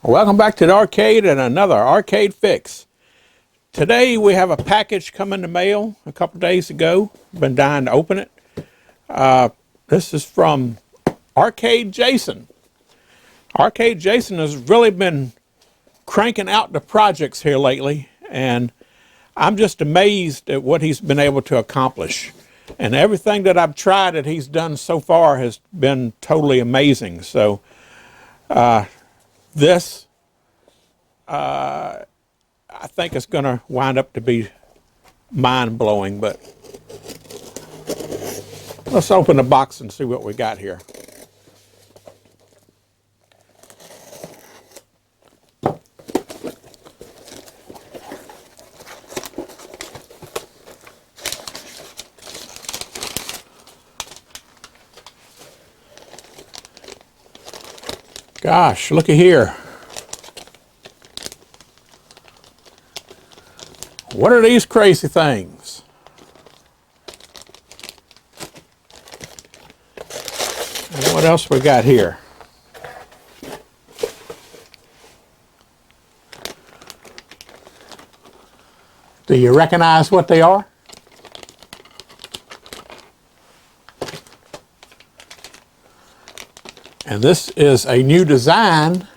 Welcome back to the arcade and another arcade fix. Today we have a package come in the mail a couple days ago. Been dying to open it. This is from Arcade Jason. Arcade Jason has really been cranking out the projects here lately, and I'm just amazed at what he's been able to accomplish. And everything that I've tried that he's done so far has been totally amazing. So this, I think it's going to wind up to be mind-blowing, but let's open the box and see what we got here. Gosh, looky here. What are these crazy things? And what else we got here? Do you recognize what they are? And this is a new design,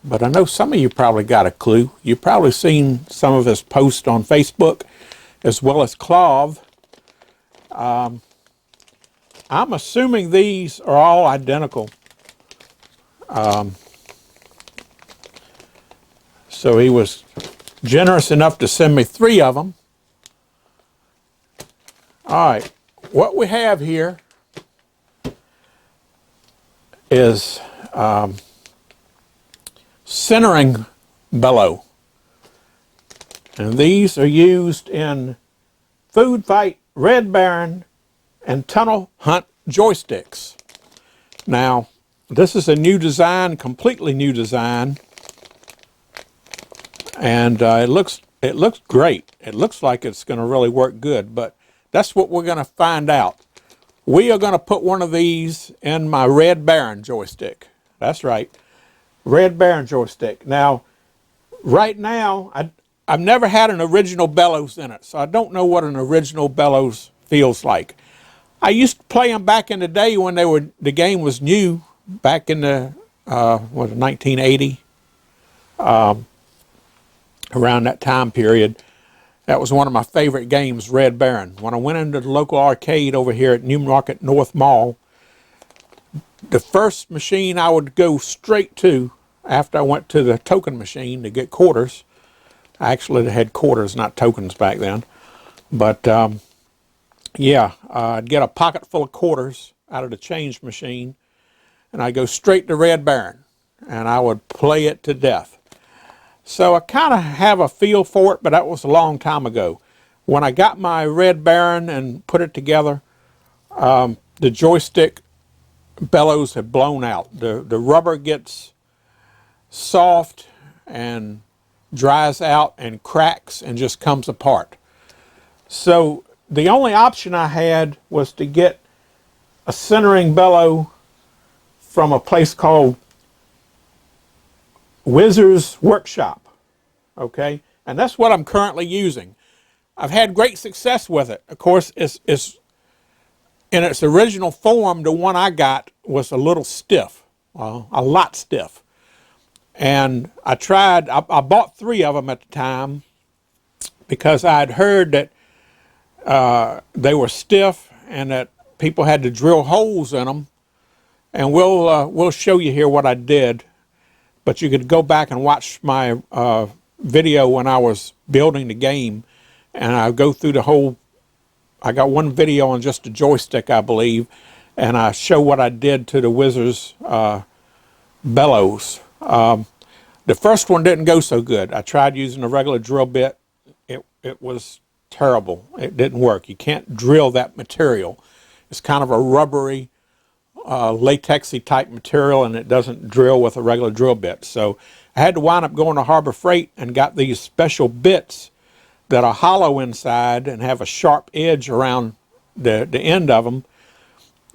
but I know some of you probably got a clue. You've probably seen some of his posts on Facebook as well as Clove. I'm assuming these are all identical. So he was generous enough to send me 3 of them. All right, what we have here is centering bellow, and these are used in Food Fight, Red Baron, and Tunnel Hunt joysticks. Now, this is a new design, completely new design, and it looks great. It looks like it's going to really work good, but that's what we're going to find out. We are going to put one of these in my Red Baron joystick. That's right, Red Baron joystick. Now, right now, I've never had an original bellows in it, so I don't know what an original bellows feels like. I used to play them back in the day when the game was new, back in the 1980, around that time period. That was one of my favorite games, Red Baron. When I went into the local arcade over here at Newmarket North Mall, the first machine I would go straight to after I went to the token machine to get quarters. I actually had quarters, not tokens back then. But yeah, I'd get a pocket full of quarters out of the change machine, and I'd go straight to Red Baron, and I would play it to death. So I kind of have a feel for it, but that was a long time ago. When I got my Red Baron and put it together, the joystick bellows had blown out. The rubber gets soft and dries out and cracks and just comes apart. So the only option I had was to get a centering bellow from a place called Wizzesworkshop, okay? And that's what I'm currently using. I've had great success with it. Of course, it's in its original form, the one I got was a little stiff, well, a lot stiff. And I bought 3 of them at the time because I'd heard that they were stiff and that people had to drill holes in them. And we'll show you here what I did. But you could go back and watch my video when I was building the game, and I go through the whole. I got one video on just the joystick, I believe, and I show what I did to the Wizzers bellows. The first one didn't go so good. I tried using a regular drill bit. It was terrible. It didn't work. You can't drill that material. It's kind of a rubbery, latexy type material, and it doesn't drill with a regular drill bit. So I had to wind up going to Harbor Freight and got these special bits that are hollow inside and have a sharp edge around the end of them.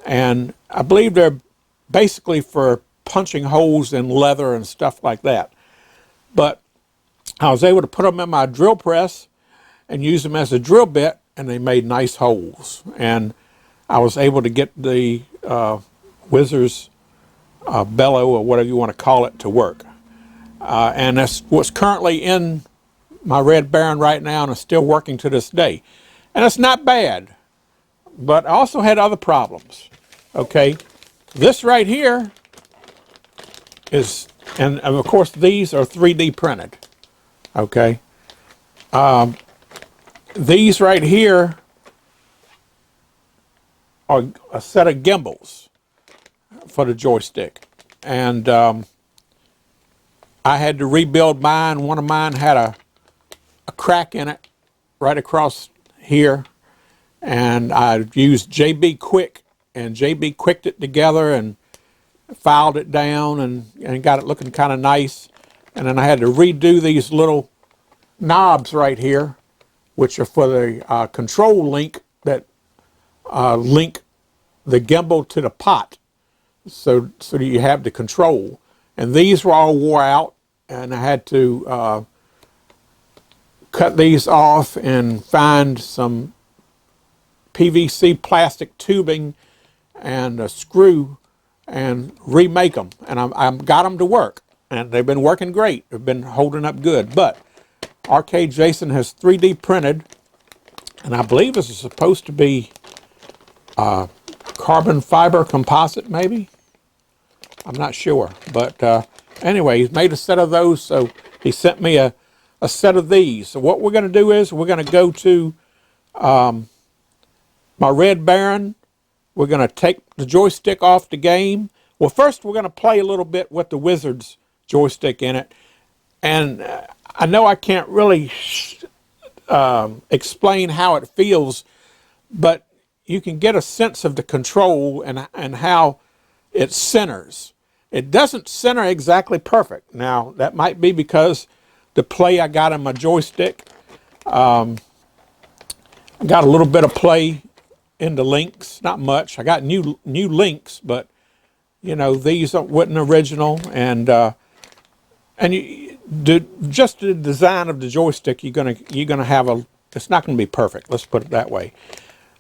And I believe they're basically for punching holes in leather and stuff like that. But I was able to put them in my drill press and use them as a drill bit, and they made nice holes. And I was able to get the Wizzers bellow, or whatever you want to call it, to work. And that's what's currently in my Red Baron right now, and it's still working to this day. And it's not bad, but I also had other problems. Okay, this right here is, and of course these are 3D printed. Okay, these right here are a set of gimbals for the joystick, and I had to rebuild mine. One of mine had a crack in it right across here, and I used JB Quick, and JB Quicked it together and filed it down and got it looking kind of nice. And then I had to redo these little knobs right here, which are for the control link that link the gimbal to the pot, so that you have the control. And these were all wore out, and I had to cut these off and find some PVC plastic tubing and a screw and remake them. And I got them to work, and they've been working great. They've been holding up good. But Arcade Jason has 3D printed, and I believe this is supposed to be carbon fiber composite, maybe? I'm not sure. But anyway, he's made a set of those, so he sent me a set of these. So what we're going to do is we're going to go to my Red Baron. We're going to take the joystick off the game. Well, first we're going to play a little bit with the Wizards joystick in it. And I know I can't really explain how it feels, but you can get a sense of the control and how it centers. It doesn't center exactly perfect. Now, that might be because the play I got in my joystick. I got a little bit of play in the links, not much. I got new links, but you know, these wasn't original, and just the design of the joystick, you're gonna have it's not gonna be perfect. Let's put it that way.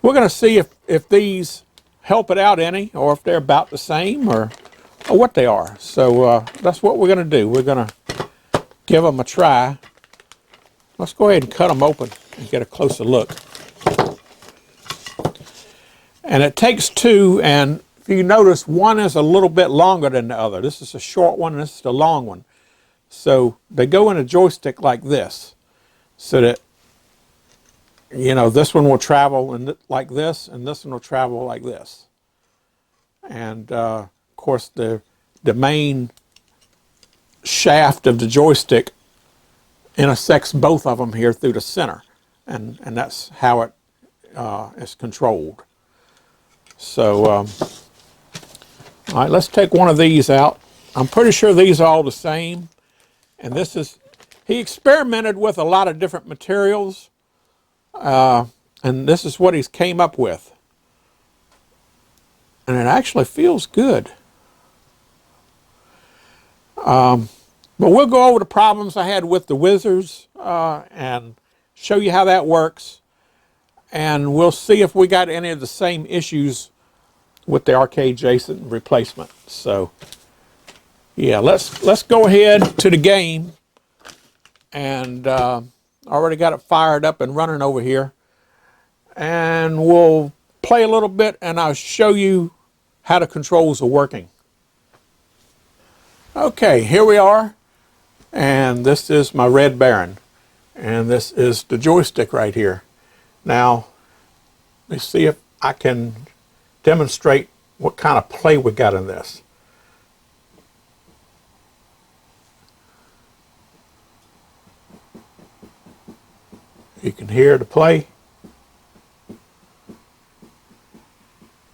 We're gonna see if these help it out any, or if they're about the same, or what they are. So that's what we're gonna do. We're gonna give them a try. Let's go ahead and cut them open and get a closer look. And it takes two, and if you notice, one is a little bit longer than the other. This is a short one, and this is the long one. So they go in a joystick like this, so that, you know, this one will travel like this, and this one will travel like this. And of course, the main shaft of the joystick intersects both of them here through the center, and that's how it is controlled. So, all right, let's take one of these out. I'm pretty sure these are all the same. And this is, he experimented with a lot of different materials, and this is what he's came up with. And it actually feels good. But we'll go over the problems I had with the Wizzers and show you how that works. And we'll see if we got any of the same issues with the Arcade Jason replacement. So, yeah, let's go ahead to the game. And already got it fired up and running over here. And we'll play a little bit, and I'll show you how the controls are working. Okay, here we are. And this is my Red Baron. And this is the joystick right here. Now, let me see if I can demonstrate what kind of play we got in this. You can hear the play.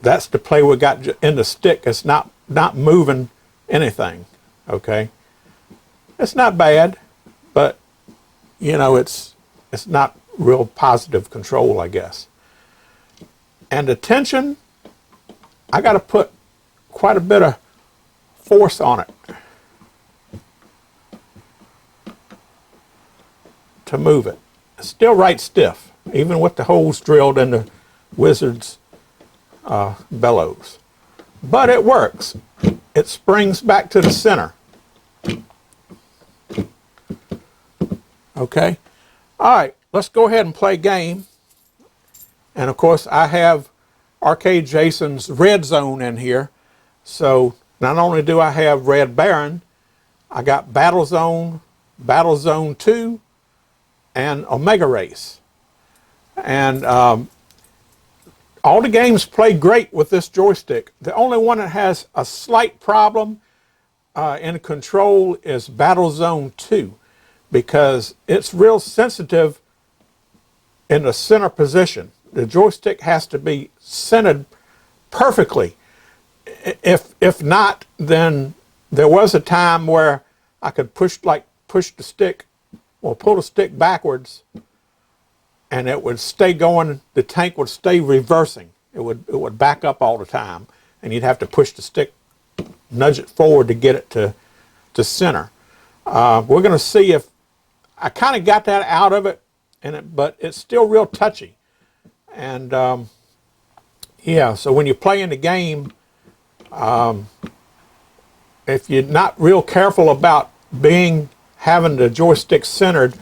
That's the play we got in the stick. It's not moving anything, okay? It's not bad, but, you know, it's not real positive control, I guess. And the tension, I got to put quite a bit of force on it to move it. It's still right stiff, even with the holes drilled in the Wizard's bellows. But it works. It springs back to the center. Okay. All right, let's go ahead and play a game. And of course, I have Arcade Jason's Red Zone in here. So not only do I have Red Baron, I got Battle Zone 2, and Omega Race. And all the games play great with this joystick. The only one that has a slight problem in control is Battle Zone 2, because it's real sensitive in the center position. The joystick has to be centered perfectly. If not, then there was a time where I could push the stick or pull the stick backwards, and it would stay going. The tank would stay reversing. It would back up all the time, and you'd have to push the stick, nudge it forward to get it to center. We're going to see if I kind of got that out of it, but it's still real touchy. And yeah, so when you're playing the game, if you're not real careful about having the joystick centered,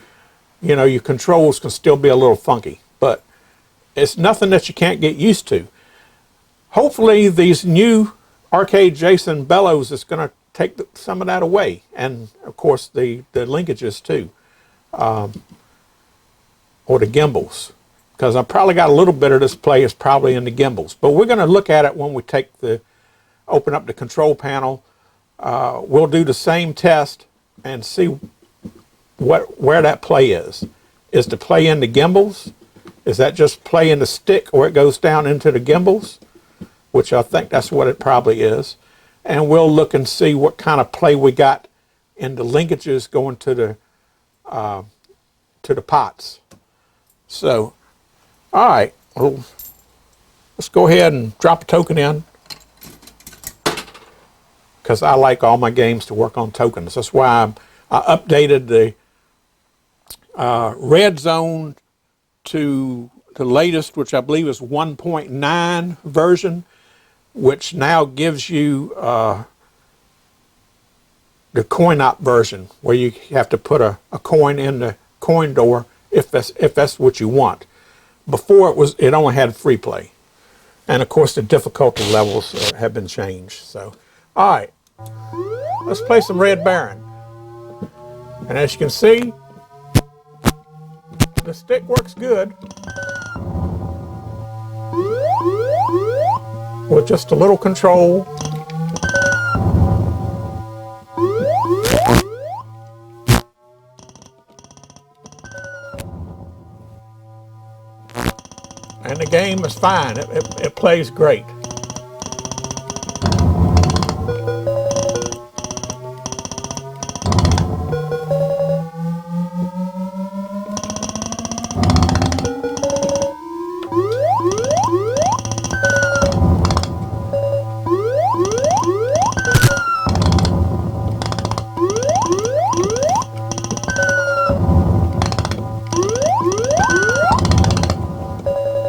you know, your controls can still be a little funky. But it's nothing that you can't get used to. Hopefully these new Arcade Jason bellows is going to take some of that away, and of course the linkages too, or the gimbals, because I probably got a little bit of this play is probably in the gimbals. But we're going to look at it when we open up the control panel. We'll do the same test and see where that play is. Is the play in the gimbals? Is that just play in the stick, or it goes down into the gimbals? Which I think that's what it probably is. And we'll look and see what kind of play we got in the linkages going to the pots. So, all right, well, let's go ahead and drop a token in, because I like all my games to work on tokens. That's why I updated the Red Zone to the latest, which I believe is 1.9 version, which now gives you the coin-op version, where you have to put a coin in the coin door if that's what you want. Before it only had free play, and of course the difficulty levels have been changed. So, all right, let's play some Red Baron. And as you can see, the stick works good with just a little control. And the game is fine. It plays great.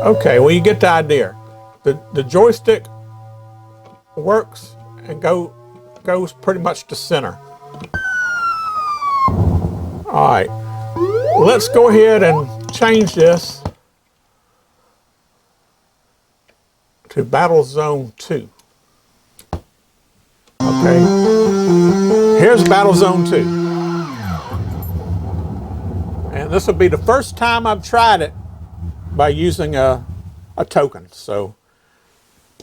Okay, well, you get the idea. The joystick works and goes pretty much to center. All right, let's go ahead and change this to Battle Zone 2. Okay, here's Battle Zone 2. And this will be the first time I've tried it by using a token. So,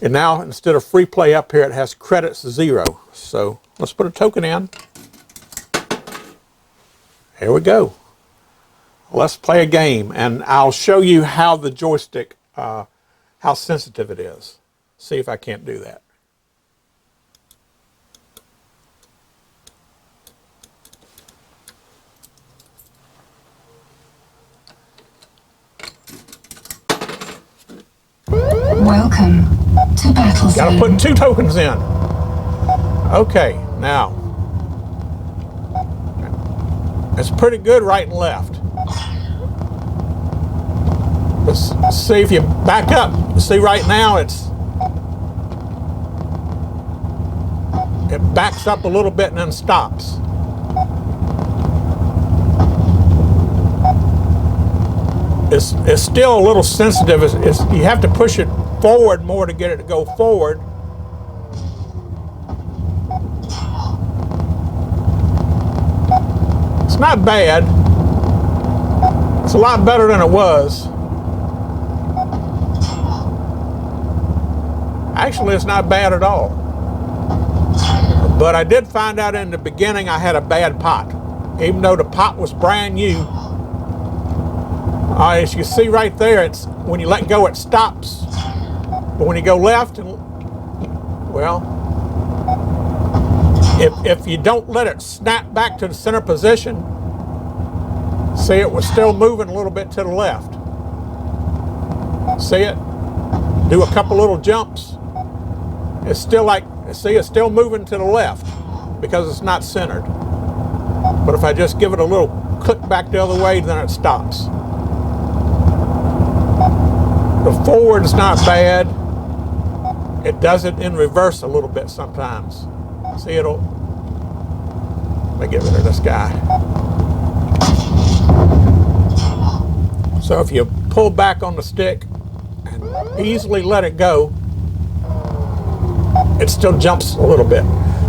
and now instead of free play up here, it has credits 0. So let's put a token in. Here we go. Let's play a game, and I'll show you how the joystick, how sensitive it is. See if I can't do that. Welcome to Battle Zone. Gotta put 2 tokens in. Okay. Now, it's pretty good right and left. Let's see if you back up. See right now it backs up a little bit and then stops. It's still a little sensitive. You have to push it forward more to get it to go forward. It's not bad. It's a lot better than it was. Actually, it's not bad at all. But I did find out in the beginning I had a bad pot. Even though the pot was brand new. As you see right there, it's when you let go it stops. But when you go left, and well, if you don't let it snap back to the center position, see, it was still moving a little bit to the left. See it? Do a couple little jumps. It's still like, see, it's still moving to the left because it's not centered. But if I just give it a little click back the other way, then it stops. The forward is not bad. It does it in reverse a little bit sometimes. See, let me get rid of this guy. So if you pull back on the stick and easily let it go, it still jumps a little bit.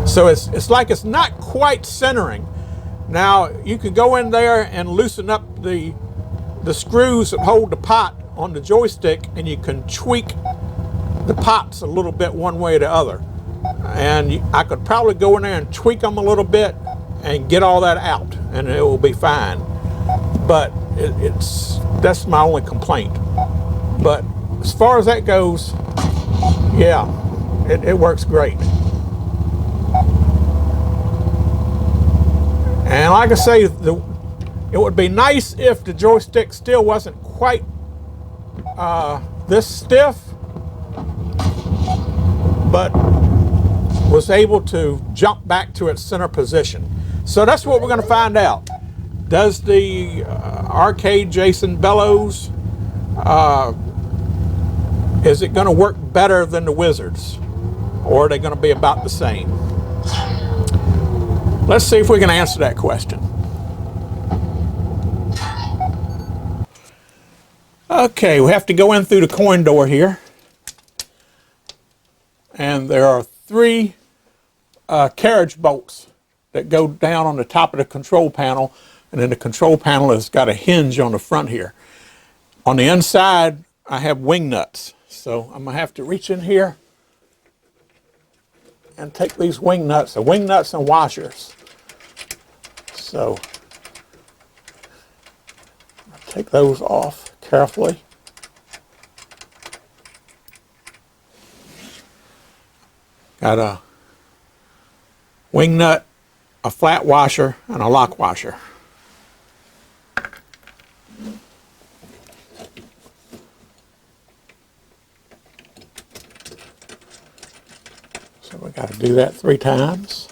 So it's like it's not quite centering. Now you can go in there and loosen up the screws that hold the pot on the joystick, and you can tweak the pots a little bit one way or the other. And I could probably go in there and tweak them a little bit and get all that out, and it will be fine. But that's my only complaint. But as far as that goes, yeah, it works great. And like I say, it would be nice if the joystick still wasn't quite this stiff, but was able to jump back to its center position. So that's what we're going to find out. Does the arcade Jason bellows, is it going to work better than the Wizards, or are they going to be about the same? Let's see if we can answer that question. Okay, we have to go in through the coin door here. And there are 3 carriage bolts that go down on the top of the control panel. And then the control panel has got a hinge on the front here. On the inside, I have wing nuts. So I'm going to have to reach in here and take these wing nuts. The wing nuts and washers. So I'll take those off carefully. Got a wing nut, a flat washer, and a lock washer. So we got to do that 3 times.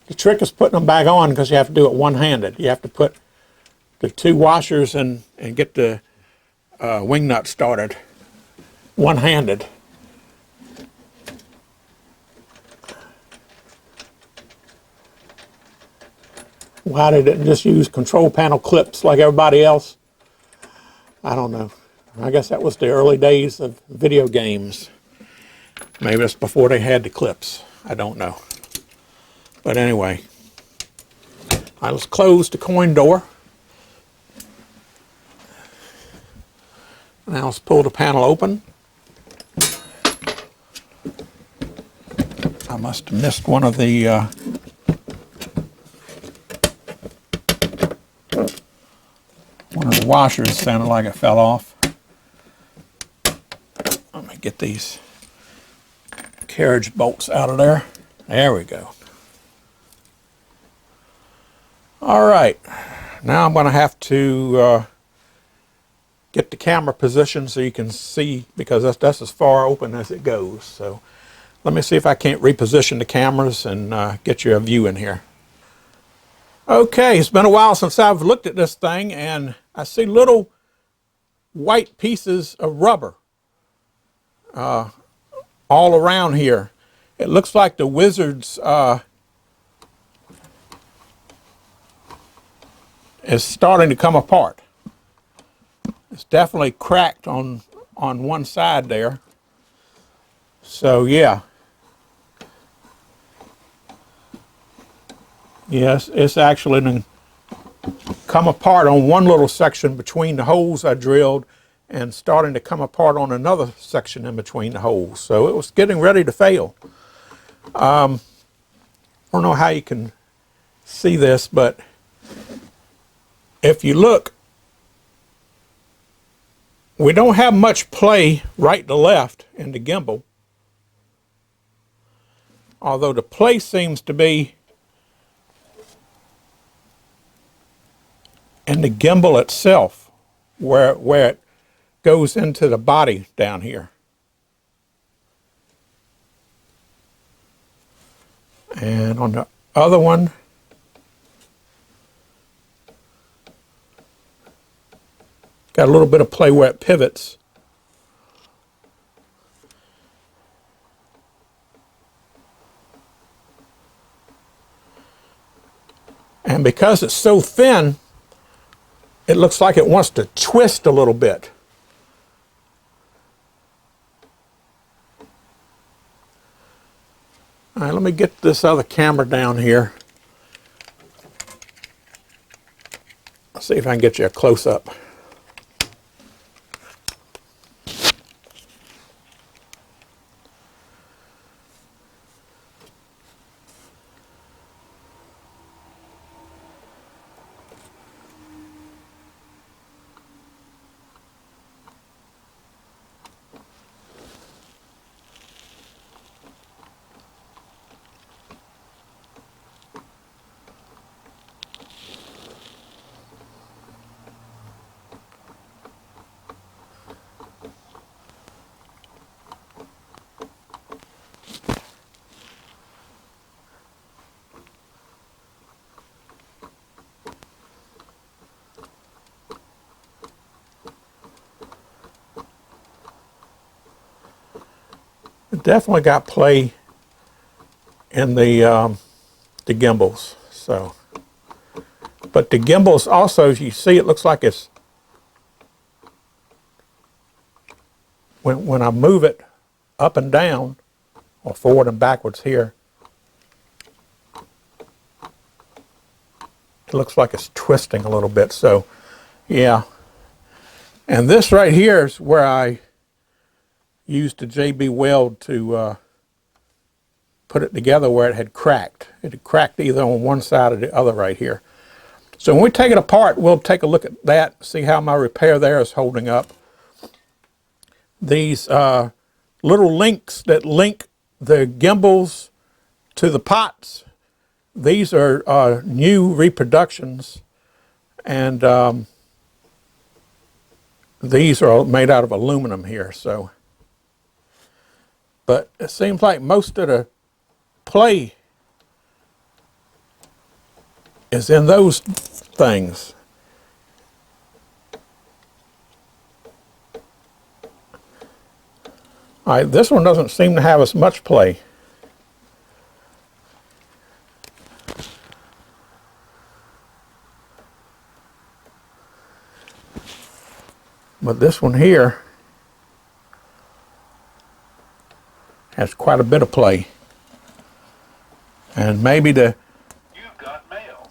The trick is putting them back on because you have to do it one-handed. You have to put the 2 washers and get the wing nut started one-handed. Why they didn't just use control panel clips like everybody else, I don't know. I guess that was the early days of video games. Maybe it's before they had the clips. I don't know. But anyway, I let's close the coin door. Now let's pull the panel open. I must have missed one of the washers. Sounded like it fell off. Let me get these carriage bolts out of there. There we go. All right, now I'm going to have to get the camera positioned so you can see, because that's as far open as it goes. So Let me see if I can't reposition the cameras and get you a view in here. Okay, it's been a while since I've looked at this thing, and I see little white pieces of rubber all around here. It looks like the Wizards is starting to come apart. It's definitely cracked on one side there. So yeah. Yes, it's actually come apart on one little section between the holes I drilled and starting to come apart on another section in between the holes. So it was getting ready to fail. I don't know how you can see this, but if you look, we don't have much play right to left in the gimbal, although the play seems to be in the gimbal itself, where it goes into the body down here. And on the other one, got a little bit of play where it pivots. And because it's so thin, it looks like it wants to twist a little bit. All right, let me get this other camera down here. Let's see if I can get you a close-up. Definitely got play in the gimbals. So, but the gimbals also, as you see, it looks like it's when I move it up and down or forward and backwards here, it looks like it's twisting a little bit. So, yeah. And this right here is where I used a JB weld to put it together where it had cracked. It had cracked either on one side or the other right here. So when we take it apart, we'll take a look at that, see how my repair there is holding up. These little links that link the gimbals to the pots, these are new reproductions, and these are made out of aluminum here. So, but it seems like most of the play is in those things. All right, this one doesn't seem to have as much play. But this one here has quite a bit of play. And maybe the... You've got mail.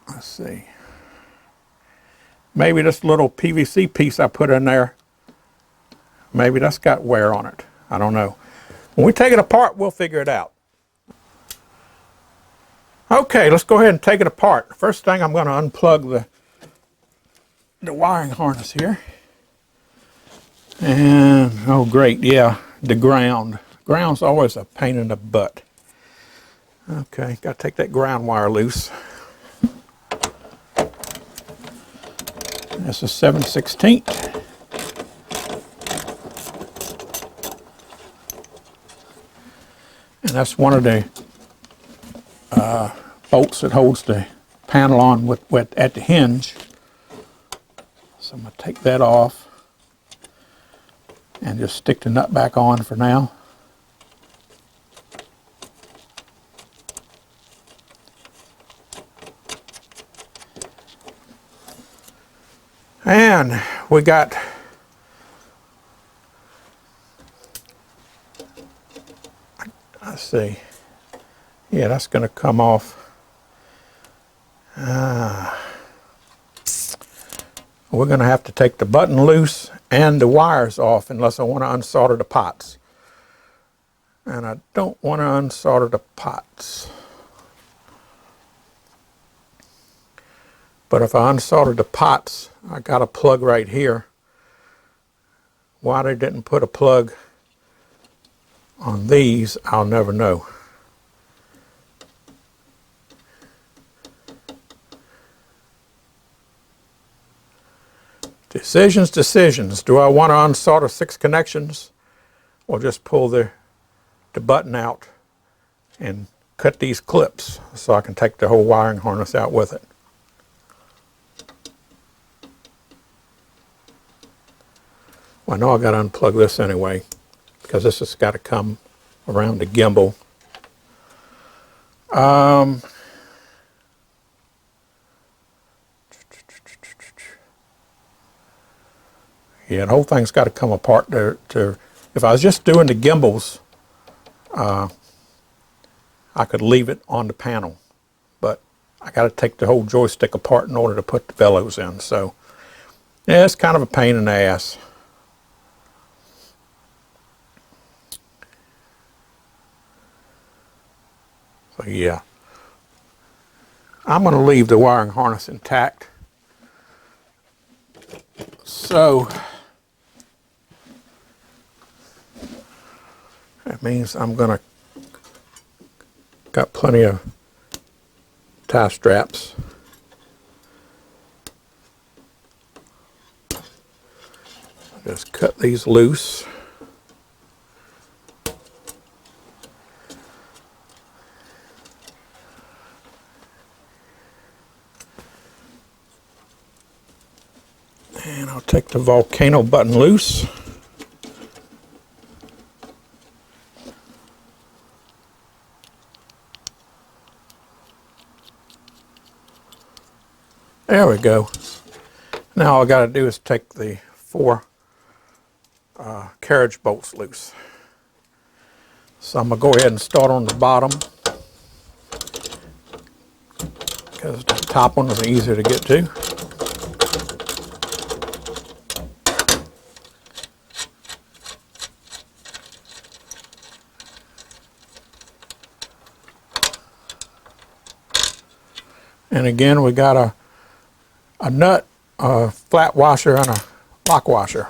Let's see. Maybe this little PVC piece I put in there, maybe that's got wear on it. I don't know. When we take it apart, we'll figure it out. Okay, let's go ahead and take it apart. First thing, I'm going to unplug the wiring harness here. And, oh great, yeah, the ground. Ground's always a pain in the butt. Okay, got to take that ground wire loose. This is 7/16. that's one of the bolts that holds the panel on at the hinge. So I'm going to take that off and just stick the nut back on for now. And we got let's see. Yeah, that's going to come off. We're going to have to take the button loose and the wires off unless I want to unsolder the pots. And I don't want to unsolder the pots. But if I unsolder the pots, I got a plug right here. Why they didn't put a plug on these, I'll never know. Decisions. Do I want to unsolder 6 connections or just pull the button out and cut these clips so I can take the whole wiring harness out with it? Well, I know I got to unplug this anyway because this has got to come around the gimbal. Yeah, the whole thing's got to come apart there. If I was just doing the gimbals, I could leave it on the panel, but I got to take the whole joystick apart in order to put the bellows in. So, yeah, it's kind of a pain in the ass. So, yeah, I'm going to leave the wiring harness intact. So that means I'm going to got plenty of tie straps. Just cut these loose. And I'll take the volcano button loose. There we go. Now all I got to do is take the 4 carriage bolts loose. So I'm going to go ahead and start on the bottom because the top one is easier to get to. And again, we got a nut, a flat washer, and a lock washer.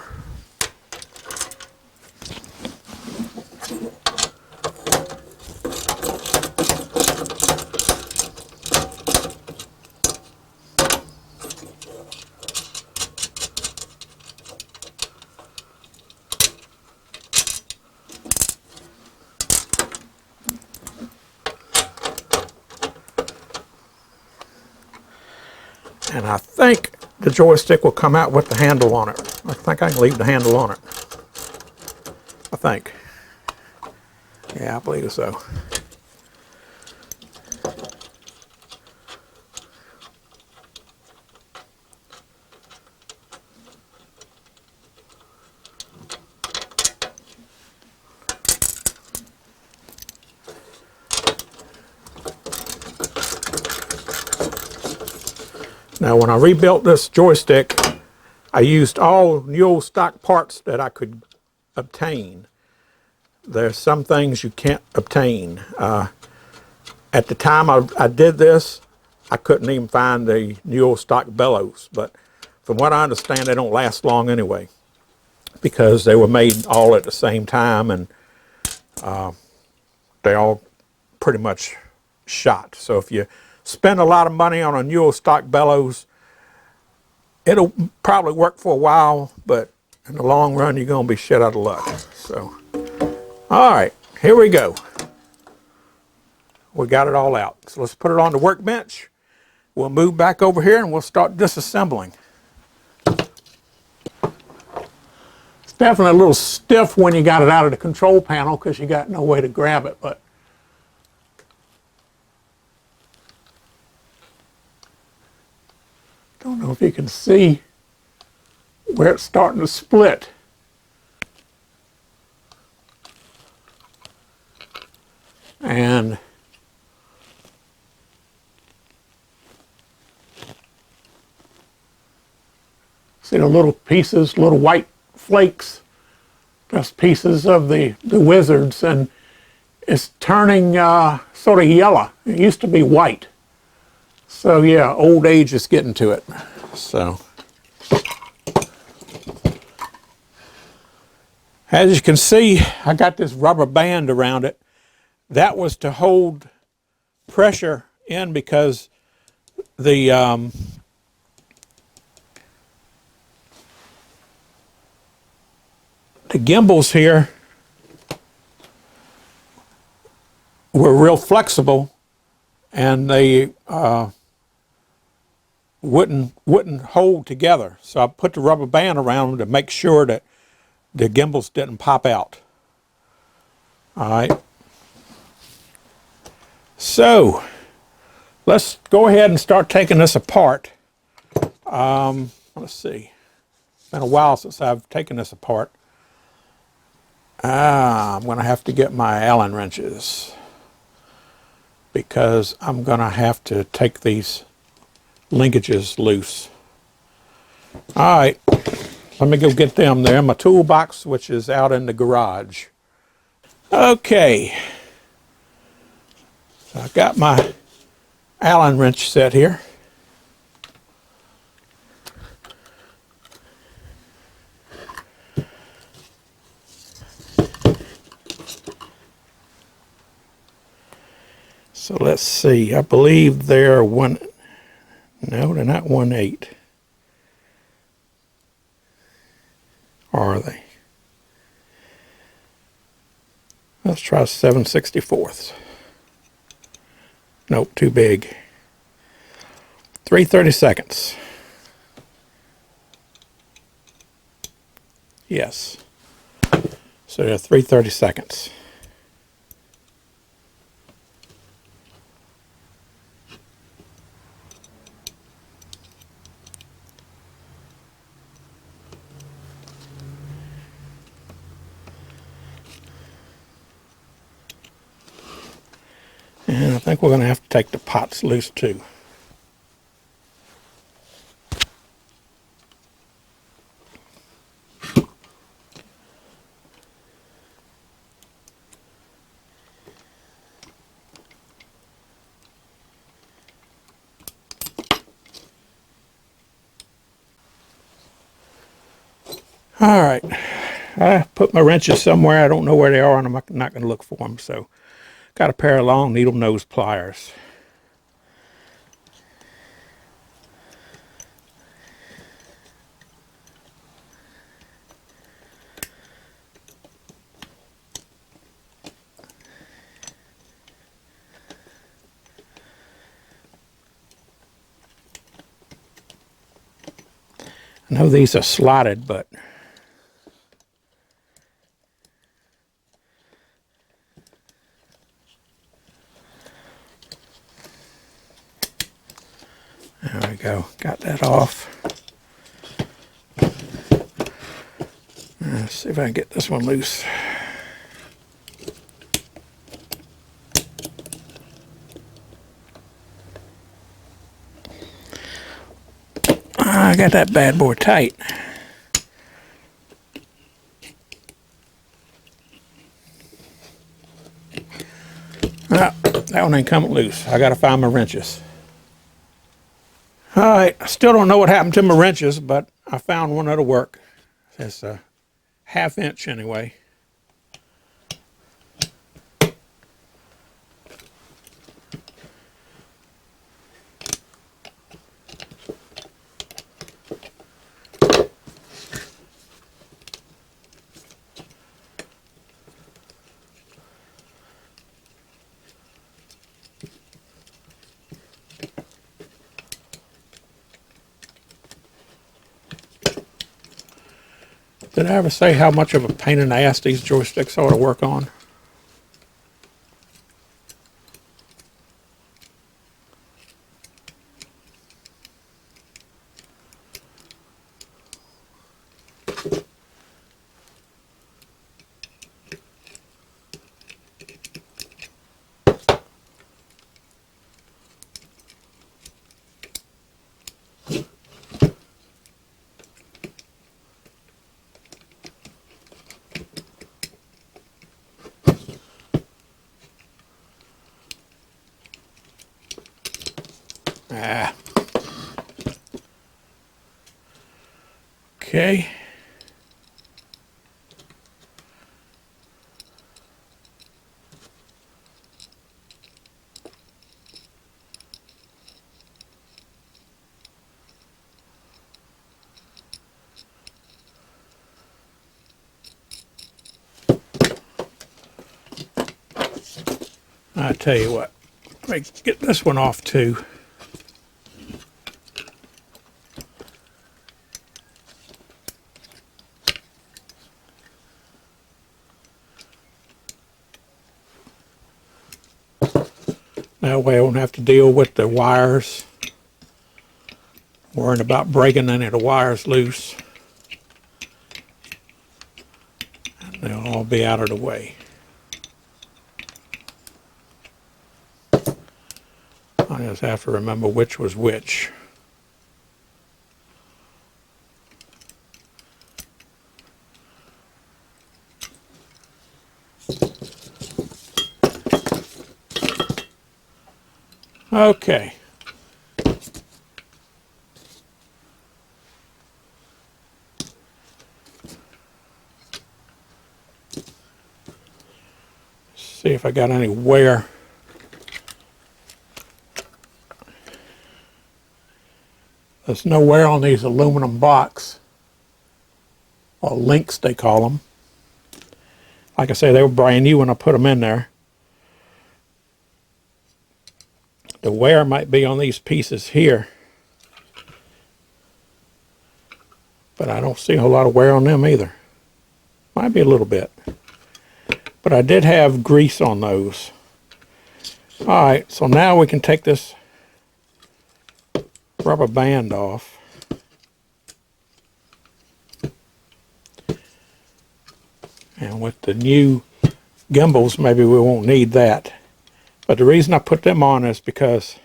And I think the joystick will come out with the handle on it. I think I can leave the handle on it. I think. Yeah, I believe so. Now, when I rebuilt this joystick, I used all new old stock parts that I could obtain. There's some things you can't obtain. At the time I did this, I couldn't even find the new old stock bellows, but from what I understand, they don't last long anyway because they were made all at the same time, and they all pretty much shot. So if you spend a lot of money on a new old stock bellows, it'll probably work for a while, but in the long run, you're going to be shit out of luck. So, all right, here we go. we got it all out. So let's put it on the workbench. We'll move back over here and we'll start disassembling. It's definitely a little stiff when you got it out of the control panel because you got no way to grab it, but don't know if you can see where it's starting to split. And see the little pieces, little white flakes, just pieces of the Wizards, and it's turning sort of yellow. It used to be white. So yeah, old age is getting to it. So as you can see, I got this rubber band around it. That was to hold pressure in because the gimbals here were real flexible, and they wouldn't hold together. So I put the rubber band around them to make sure that the gimbals didn't pop out. All right. So let's go ahead and start taking this apart. Let's see. It's been a while since I've taken this apart. I'm going to have to get my Allen wrenches because I'm going to have to take these linkages loose. All right, let me go get them. They're in my toolbox, which is out in the garage. Okay, so I got my Allen wrench set here. So let's see, I believe they're no, they're not 1/8. Or are they? Let's try 7/64. Nope, too big. 3/32. Yes. So they're 3/32. And I think we're going to have to take the pots loose too. All right, I put my wrenches somewhere. I don't know where they are, and I'm not going to look for them. So got a pair of long needle nose pliers. I know these are slotted, but there we go. Got that off. Let's see if I can get this one loose. I got that bad boy tight. Ah, that one ain't coming loose. I gotta find my wrenches. All right, I still don't know what happened to my wrenches, but I found one that'll work. It's a 1/2 inch anyway. Did I ever say how much of a pain in the ass these joysticks are to work on? Ah. Okay. I tell you what, let me get this one off too. That way I won't have to deal with the wires, worrying about breaking any of the wires loose. And they'll all be out of the way. I just have to remember which was which. Okay. See if I got any wear. There's no wear on these aluminum blocks, or links they call them. Like I say, they were brand new when I put them in there. The wear might be on these pieces here, but I don't see a whole lot of wear on them either. Might be a little bit. But I did have grease on those. Alright, so now we can take this rubber band off. And with the new gimbals, maybe we won't need that. But the reason I put them on is because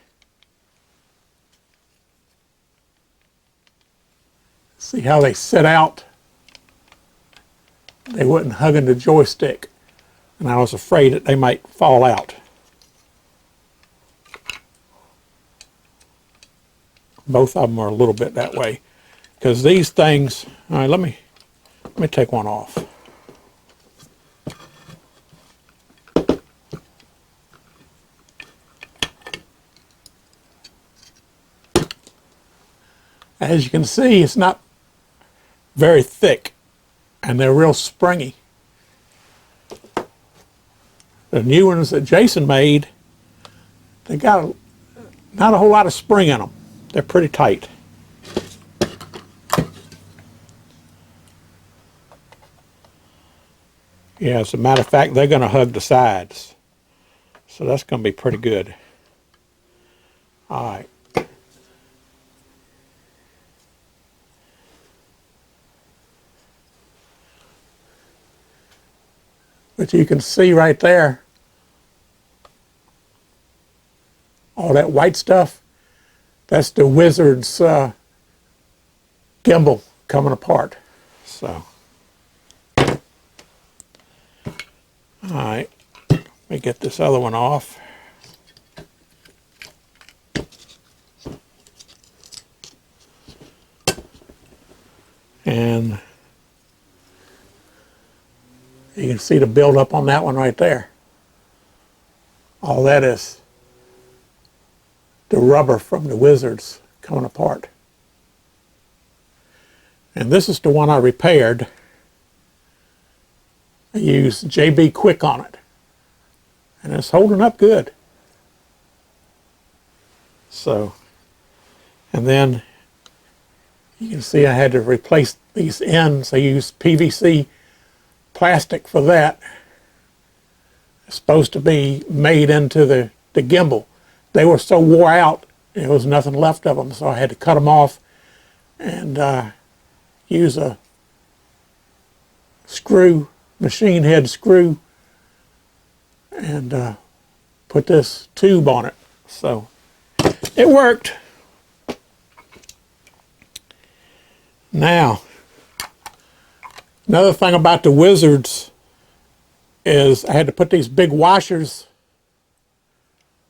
see how they sit out? They wouldn't hug in the joystick. And I was afraid that they might fall out. Both of them are a little bit that way. Because these things, all right, let me take one off. As you can see, it's not very thick, and they're real springy. The new ones that Jason made, they got not a whole lot of spring in them. They're pretty tight. Yeah, as a matter of fact, they're going to hug the sides. So that's going to be pretty good. All right. But you can see right there, all that white stuff, that's the Wizard's gimbal coming apart. So, all right, let me get this other one off. And you can see the buildup on that one right there. All that is the rubber from the Wizards coming apart. And this is the one I repaired. I used JB Quick on it. And it's holding up good. So, and then You can see I had to replace these ends. I used PVC plastic for that. It's supposed to be made into the gimbal. They were so wore out, there was nothing left of them, so I had to cut them off and use a screw, machine head screw, and put this tube on it. So it worked. Now, another thing about the Wizards is I had to put these big washers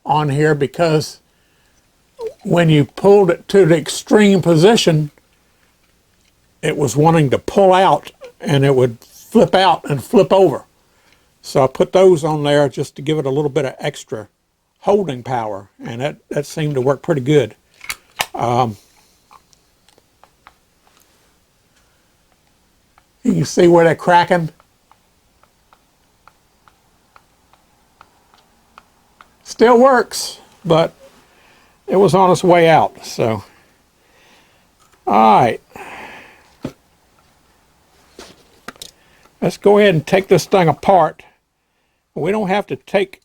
on here because when you pulled it to the extreme position, it was wanting to pull out and it would flip out and flip over. So I put those on there just to give it a little bit of extra holding power, and that seemed to work pretty good. You can see where they're cracking. Still works, but it was on its way out. So, all right. Let's go ahead and take this thing apart. We don't have to take,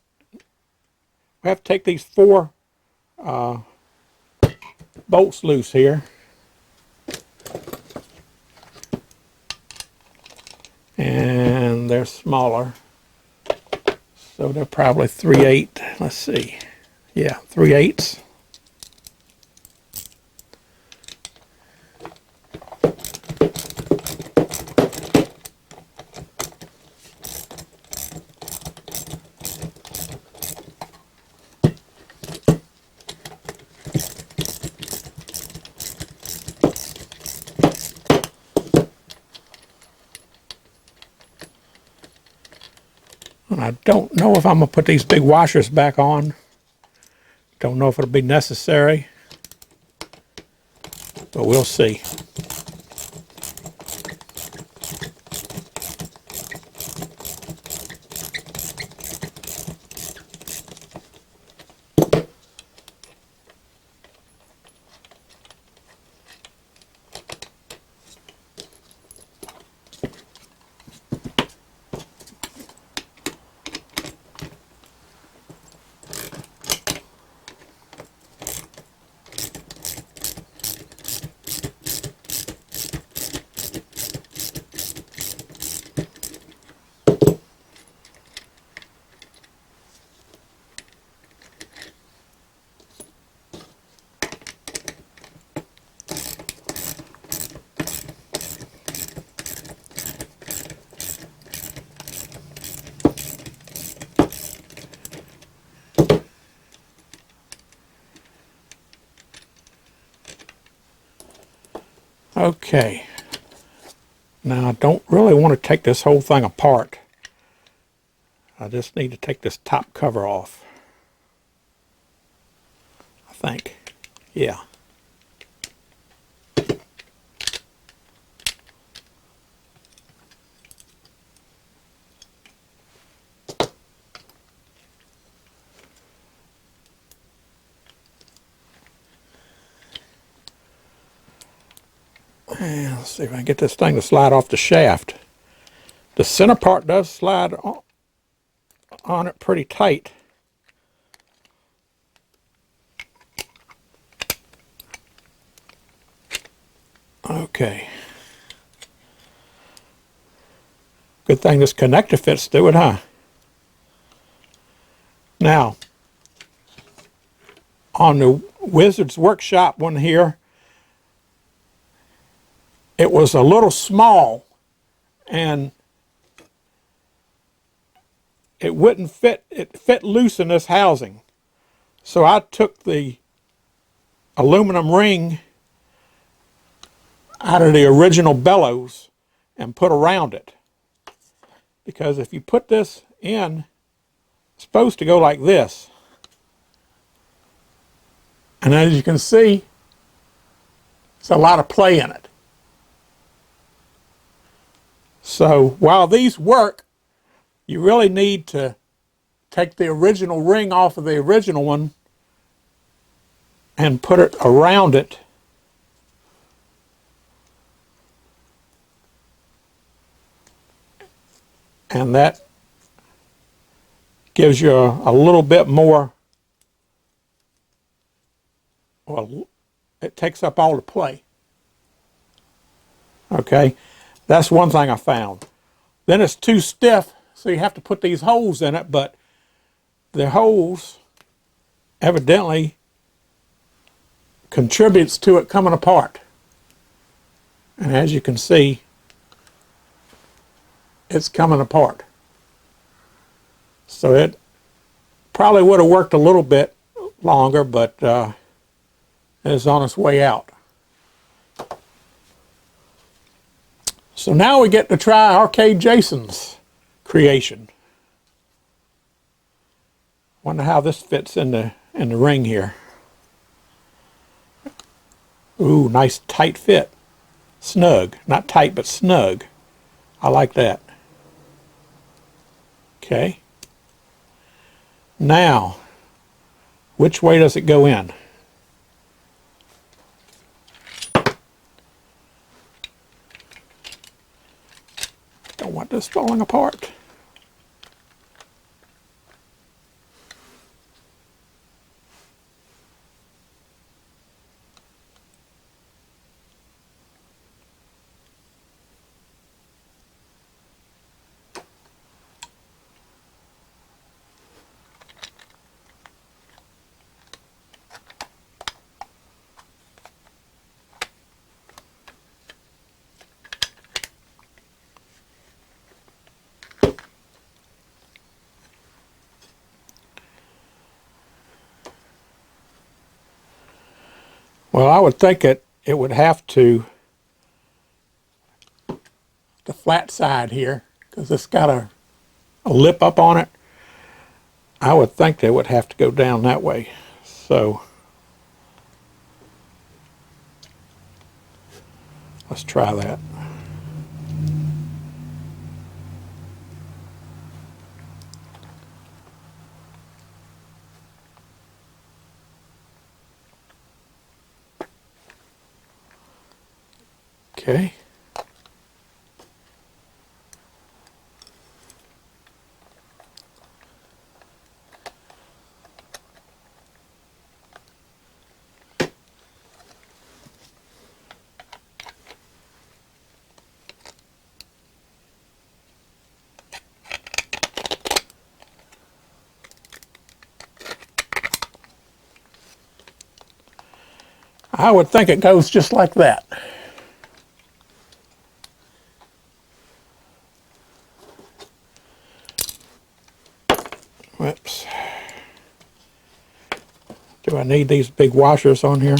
we have to take these 4 bolts loose here. And they're smaller. So they're probably 3/8. Let's see. Yeah, 3/8. I don't know if I'm going to put these big washers back on. Don't know if it'll be necessary, but we'll see. Okay, now I don't really want to take this whole thing apart. I just need to take this top cover off, I think. Yeah. And let's see if I can get this thing to slide off the shaft. The center part does slide on it pretty tight. Okay. Good thing this connector fits through it, huh? Now, on the Wizzesworkshop one here, it was a little small and it wouldn't fit. It fit loose in this housing. So I took the aluminum ring out of the original bellows and put around it. Because if you put this in, it's supposed to go like this. And as you can see, there's a lot of play in it. So while these work, you really need to take the original ring off of the original one and put it around it and that gives you a little bit more, well, it takes up all the play. Okay, that's one thing I found. Then it's too stiff, so you have to put these holes in it, but the holes evidently contributes to it coming apart. And as you can see, it's coming apart. So it probably would have worked a little bit longer, but it's on its way out. So now we get to try Arcade Jason's creation. Wonder how this fits in the ring here. Ooh, nice tight fit. Snug. Not tight, but snug. I like that. Okay. Now, which way does it go in? Don't want this falling apart. Well, I would think it would have to, the flat side here, because it's got a lip up on it, I would think they would have to go down that way. So let's try that. Okay. I would think it goes just like that. Whoops. Do I need these big washers on here?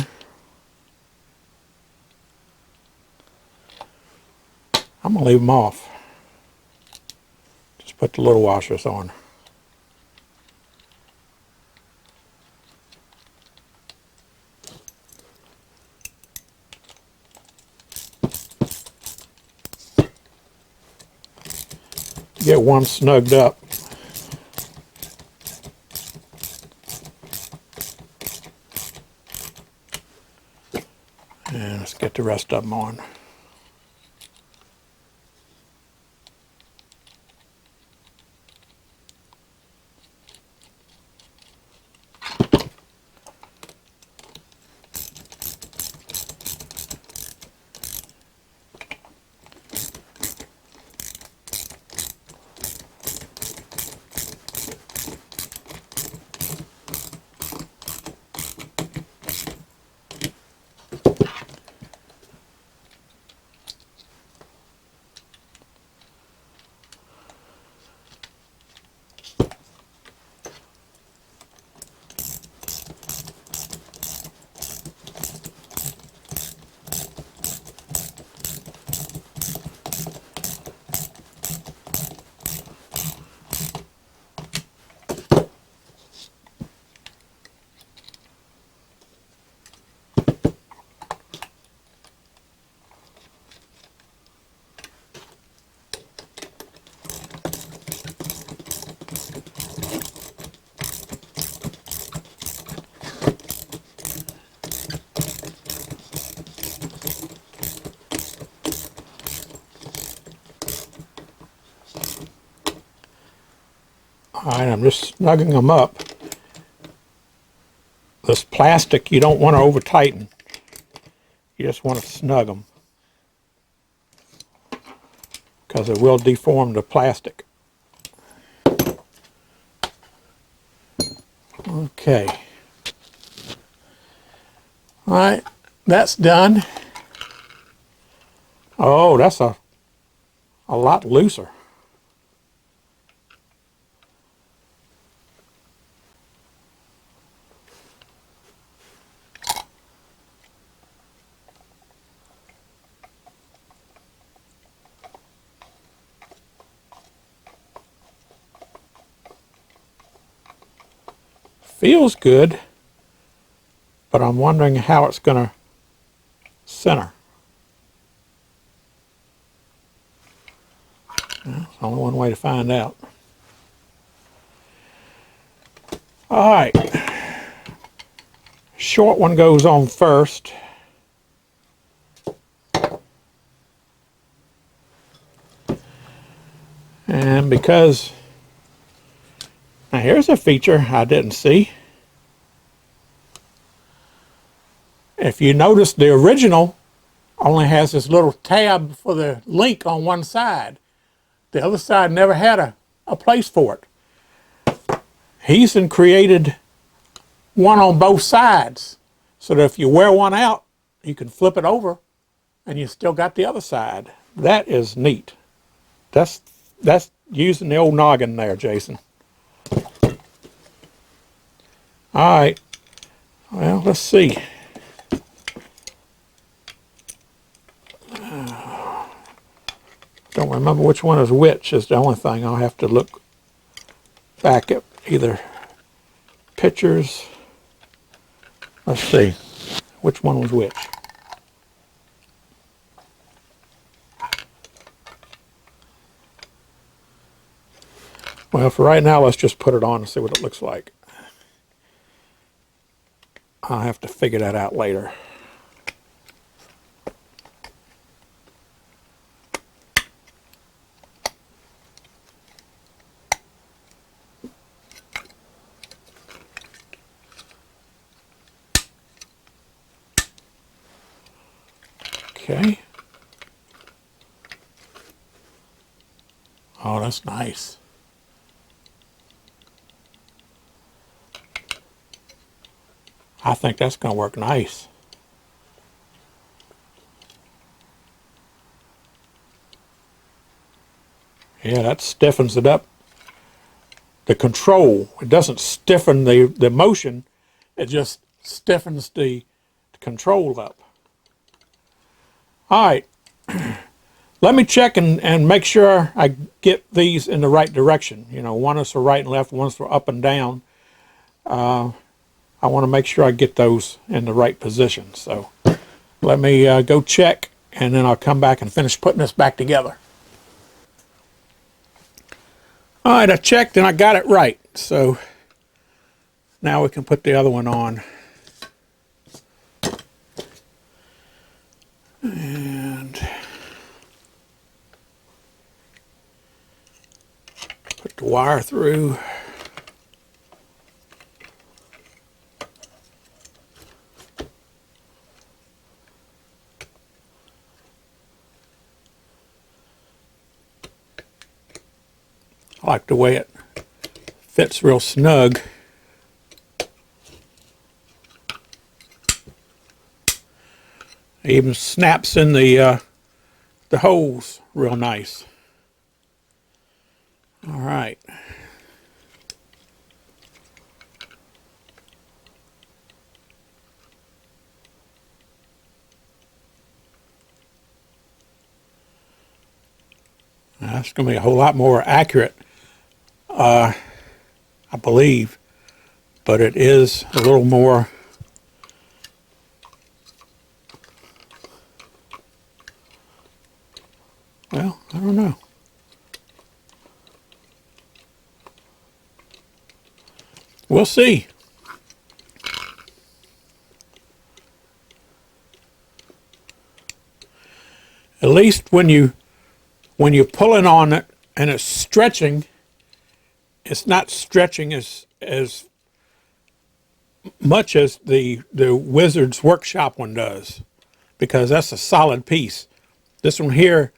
I'm going to leave them off. Just put the little washers on. Get one snugged up. And let's get the rest of them on. Alright, I'm just snugging them up. This plastic, you don't want to over tighten. You just want to snug them, because it will deform the plastic. Okay. Alright, that's done. Oh, that's a lot looser. Feels good, but I'm wondering how it's going to center. Well, there's only one way to find out. Alright, short one goes on first. And because, now here's a feature I didn't see. If you notice, the original only has this little tab for the link on one side. The other side never had a place for it. He's created one on both sides, so that if you wear one out, you can flip it over and you still got the other side. That is neat. That's using the old noggin there, Jason. Alright, well, let's see. Don't remember which one is which is the only thing. I'll have to look back at either pictures. Let's see, which one was which. Well, for right now, let's just put it on and see what it looks like. I'll have to figure that out later. Okay. Oh, that's nice. I think that's going to work nice. Yeah, that stiffens it up. The control, it doesn't stiffen the motion, it just stiffens the control up. All right, let me check and make sure I get these in the right direction. You know, one is for right and left, one's for up and down. I want to make sure I get those in the right position. So let me go check, and then I'll come back and finish putting this back together. All right, I checked and I got it right. So now we can put the other one on. And put the wire through. I like the way it fits real snug. It even snaps in the holes real nice. All right. Now, that's going to be a whole lot more accurate, I believe, but it is a little more well, I don't know. We'll see. At least when you're pulling on it and it's stretching, it's not stretching as much as the Wizzesworkshop one does, because that's a solid piece. This one here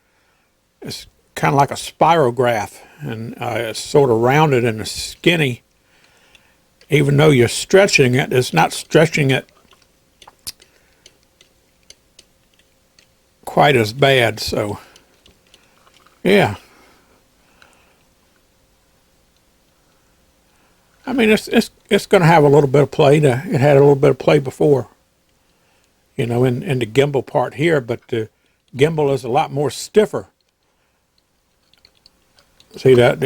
is kind of like a spirograph, and it's sort of rounded and skinny. Even though you're stretching it, it's not stretching it quite as bad. So yeah, I mean, it's going to have a little bit of play. It had a little bit of play before, you know, in the gimbal part here, but the gimbal is a lot more stiffer. See that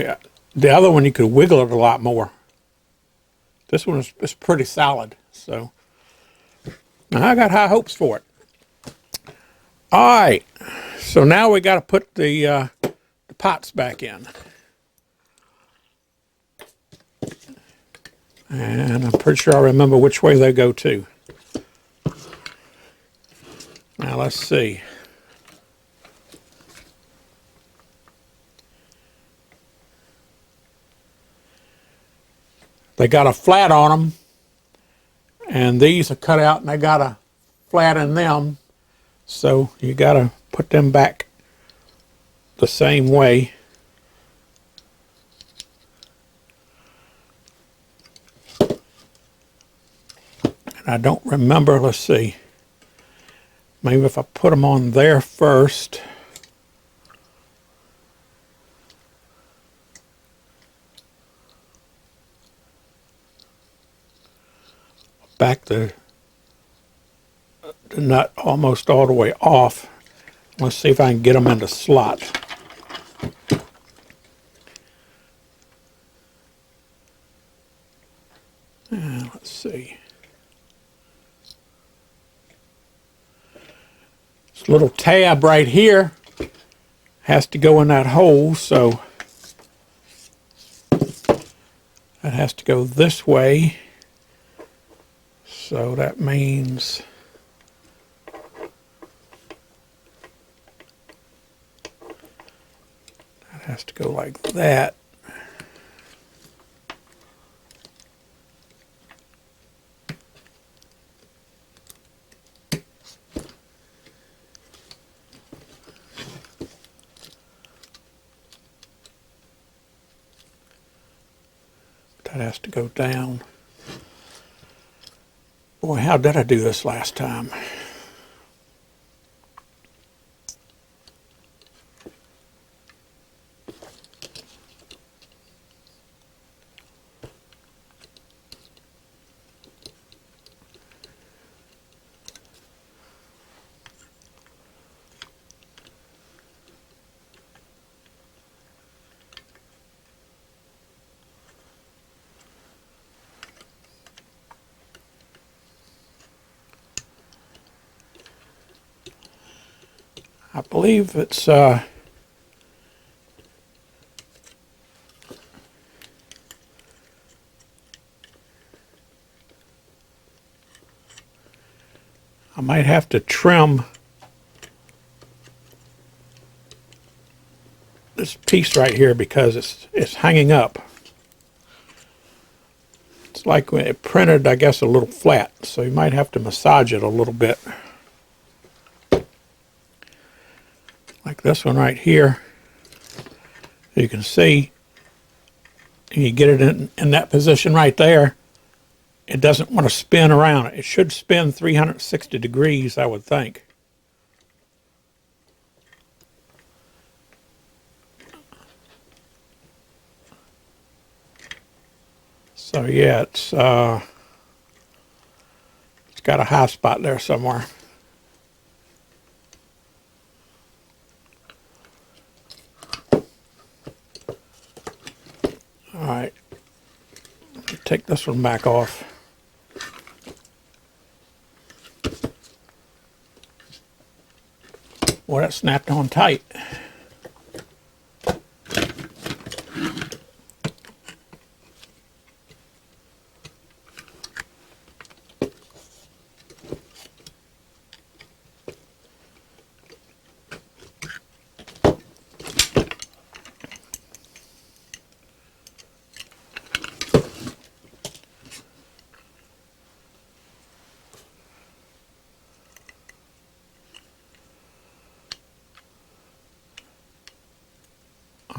the other one, you could wiggle it a lot more. This one is pretty solid. So I got high hopes for it. All right, so now we got to put the pots back in. And I'm pretty sure I remember which way they go to. Now let's see. They got a flat on them, and these are cut out and they got a flat in them. So you got to put them back the same way. And I don't remember, let's see. Maybe if I put them on there first. Back the nut almost all the way off. Let's see if I can get them in the slot. Let's see. This little tab right here has to go in that hole, so that has to go this way. So that means that has to go like that. That has to go down. Boy, how did I do this last time? I believe it's I might have to trim this piece right here because it's hanging up. It's like when it printed, I guess, a little flat, so you might have to massage it a little bit. Like this one right here. You can see, you get it in that position right there. It doesn't want to spin around. It should spin 360 degrees, I would think. So yeah, it's got a high spot there somewhere. All right, take this one back off. Boy, that snapped on tight.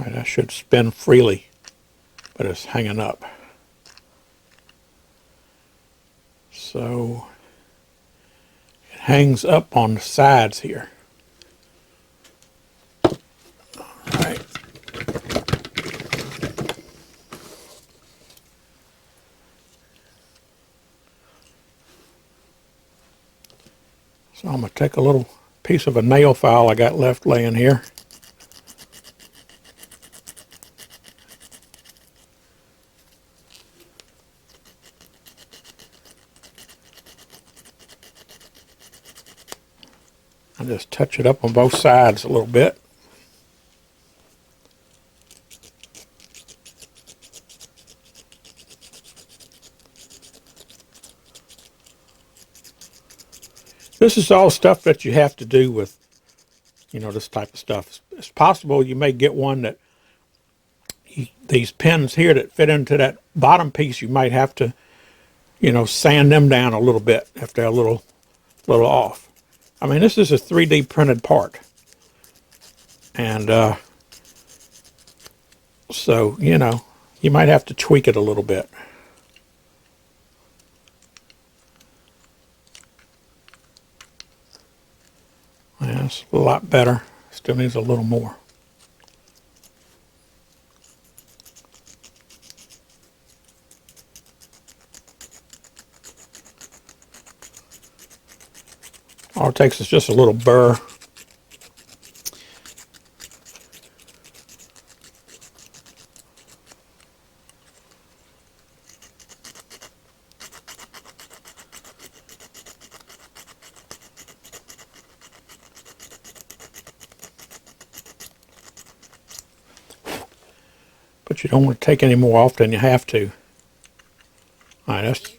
Alright, that should spin freely, but it's hanging up. So it hangs up on the sides here. Alright. So I'm going to take a little piece of a nail file I got left laying here. I just touch it up on both sides a little bit. This is all stuff that you have to do with, you know, this type of stuff. It's possible you may get one that these pins here that fit into that bottom piece, you might have to, you know, sand them down a little bit if they're a little off. I mean, this is a 3D printed part. And so, you know, you might have to tweak it a little bit. Yeah, it's a lot better. Still needs a little more. All it takes is just a little burr. But you don't want to take any more off than you have to. All right,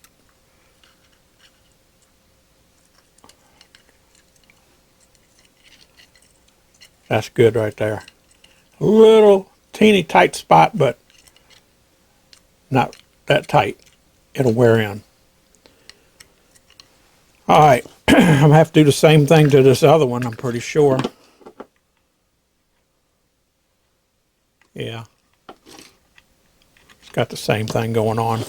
that's good right there. A little teeny tight spot, but not that tight. It'll wear in. All right, I'm gonna have to do the same thing to this other one, I'm pretty sure. Yeah. It's got the same thing going on.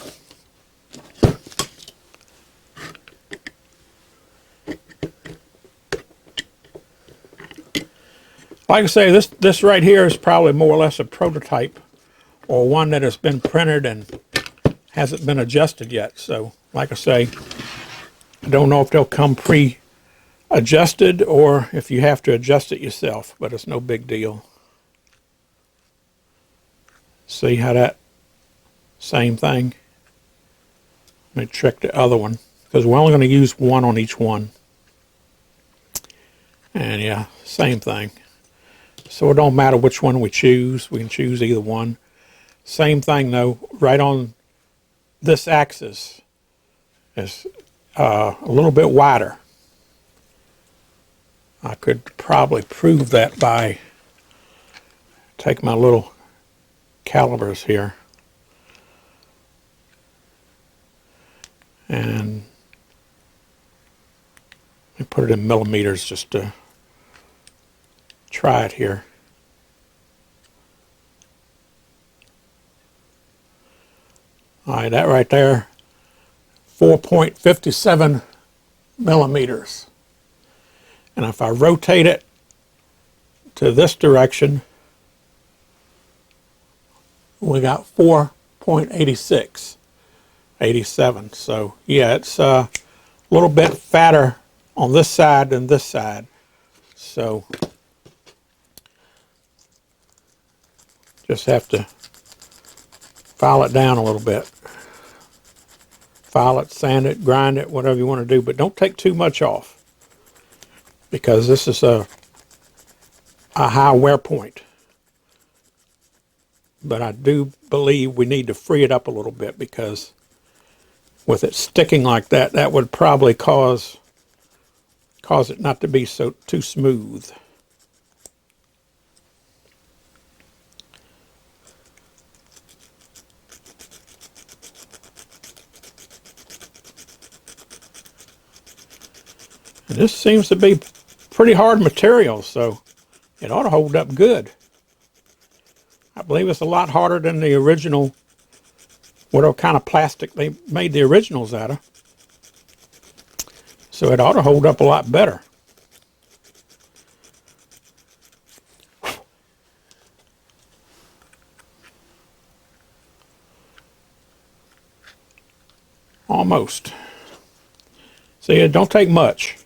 Like I say, this right here is probably more or less a prototype, or one that has been printed and hasn't been adjusted yet. So, like I say, I don't know if they'll come pre-adjusted or if you have to adjust it yourself, but it's no big deal. See how that same thing? Let me check the other one, because we're only going to use one on each one. And yeah, same thing. So it don't matter which one we choose. We can choose either one. Same thing though, right on this axis is a little bit wider. I could probably prove that by take my little calipers here and let me put it in millimeters just to try it here. All right, that right there, 4.57 millimeters. And if I rotate it to this direction, we got 4.86, 87. So yeah, it's a little bit fatter on this side than this side. So just have to file it down a little bit. File it, sand it, grind it, whatever you want to do, but don't take too much off, because this is a high wear point. But I do believe we need to free it up a little bit, because with it sticking like that, that would probably cause it not to be too smooth. And this seems to be pretty hard material, so it ought to hold up good. I believe it's a lot harder than the original, whatever kind of plastic they made the originals out of. So it ought to hold up a lot better. Almost. See, it don't take much.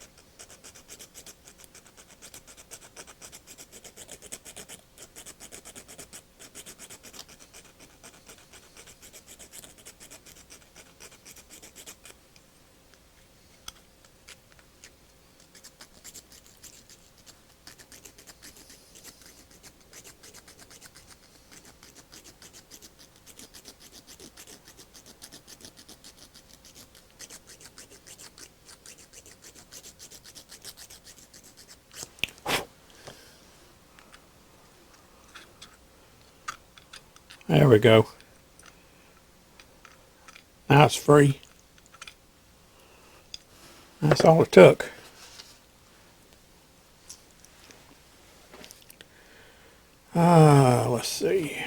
There we go. Now it's free. That's all it took. Let's see.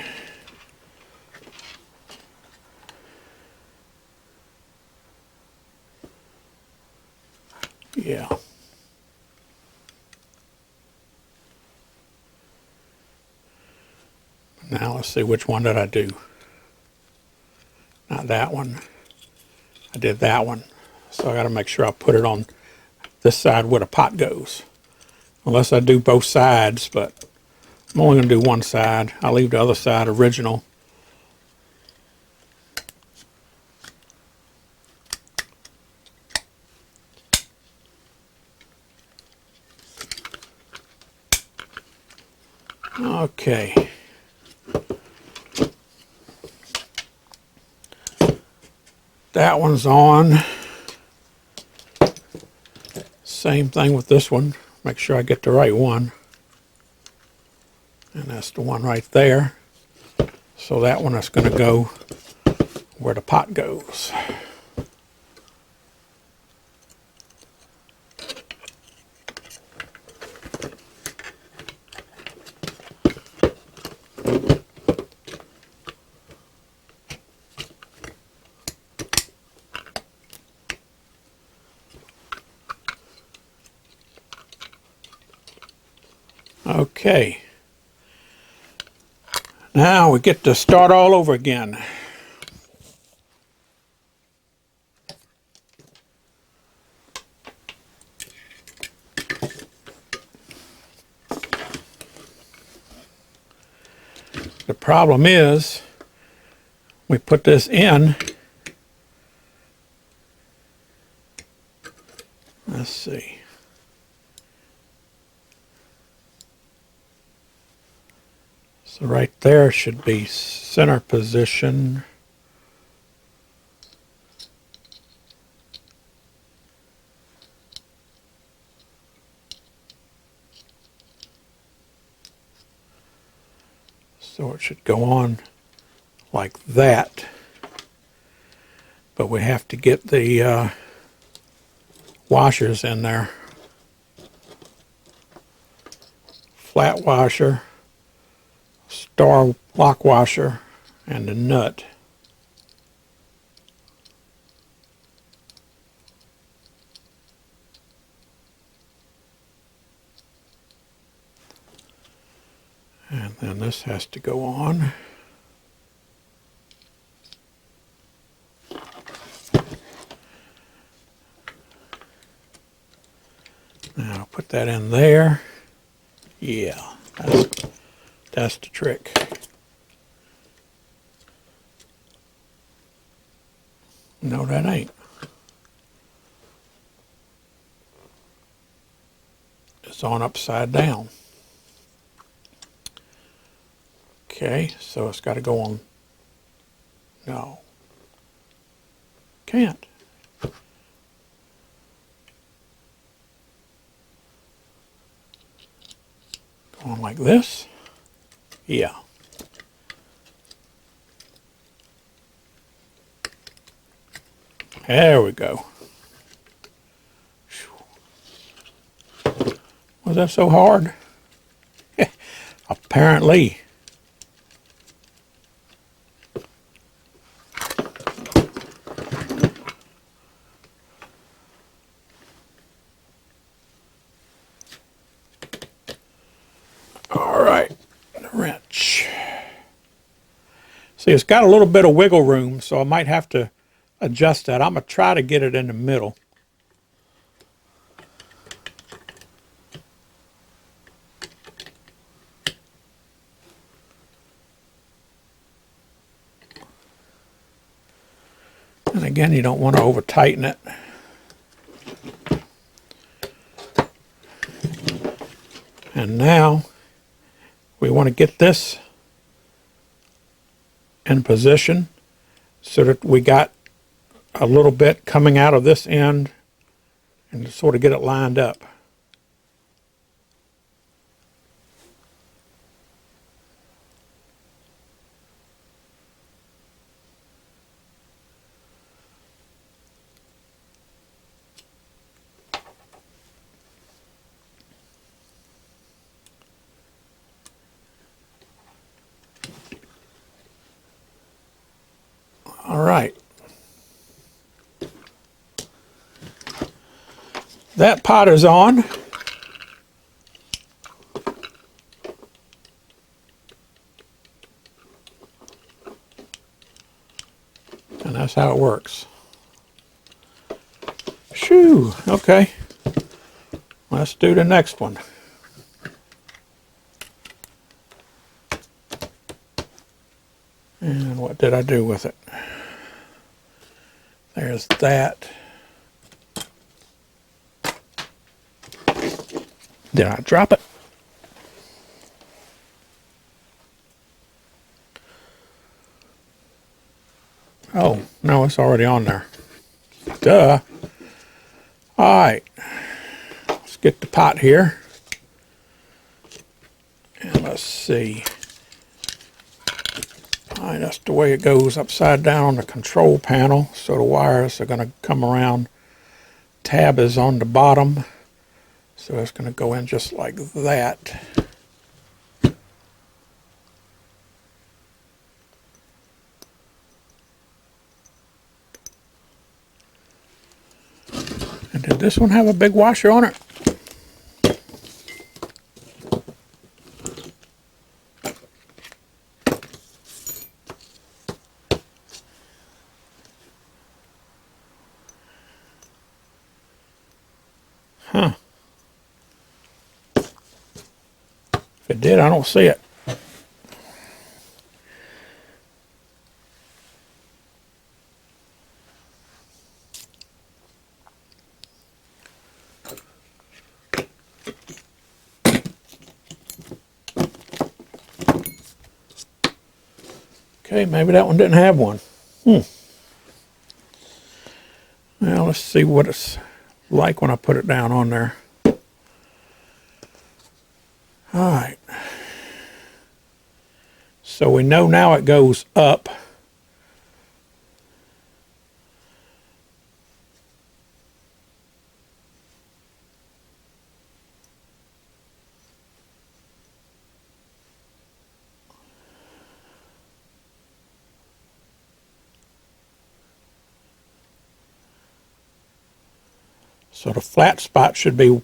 Yeah. Now let's see, which one did I do? Not that one. I did that one. So I got to make sure I put it on this side where the pot goes. Unless I do both sides, but I'm only going to do one side. I'll leave the other side original. Okay. That one's on. Same thing with this one. Make sure I get the right one. And that's the one right there. So that one is going to go where the pot goes. Okay. Now we get to start all over again. The problem is, we put this in. Let's see. So right there should be center position. So it should go on like that. But we have to get the washers in there. Flat washer, star lock washer, and the nut. And then this has to go on. Now put that in there. Yeah, that's the trick. No, that ain't. It's on upside down. Okay, so it's got to go on. No. Can't. Go on like this. Yeah. There we go. Was that so hard? Apparently. See, it's got a little bit of wiggle room, so I might have to adjust that. I'm going to try to get it in the middle. And again, you don't want to over tighten it. And now we want to get this in position so that we got a little bit coming out of this end and to sort of get it lined up. All right. That pot is on. And that's how it works. Shoo, okay. Let's do the next one. And what did I do with it? There's that. Did I drop it? Oh, no, it's already on there. Duh. All right. Let's get the pot here. And let's see. All right, that's the way it goes, upside down on the control panel. So the wires are going to come around. Tab is on the bottom. So it's going to go in just like that. And did this one have a big washer on it? Huh. If it did, I don't see it. Okay, maybe that one didn't have one. Now let's see what it's like when I put it down on there. All right. So we know now it goes up. So the flat spot should be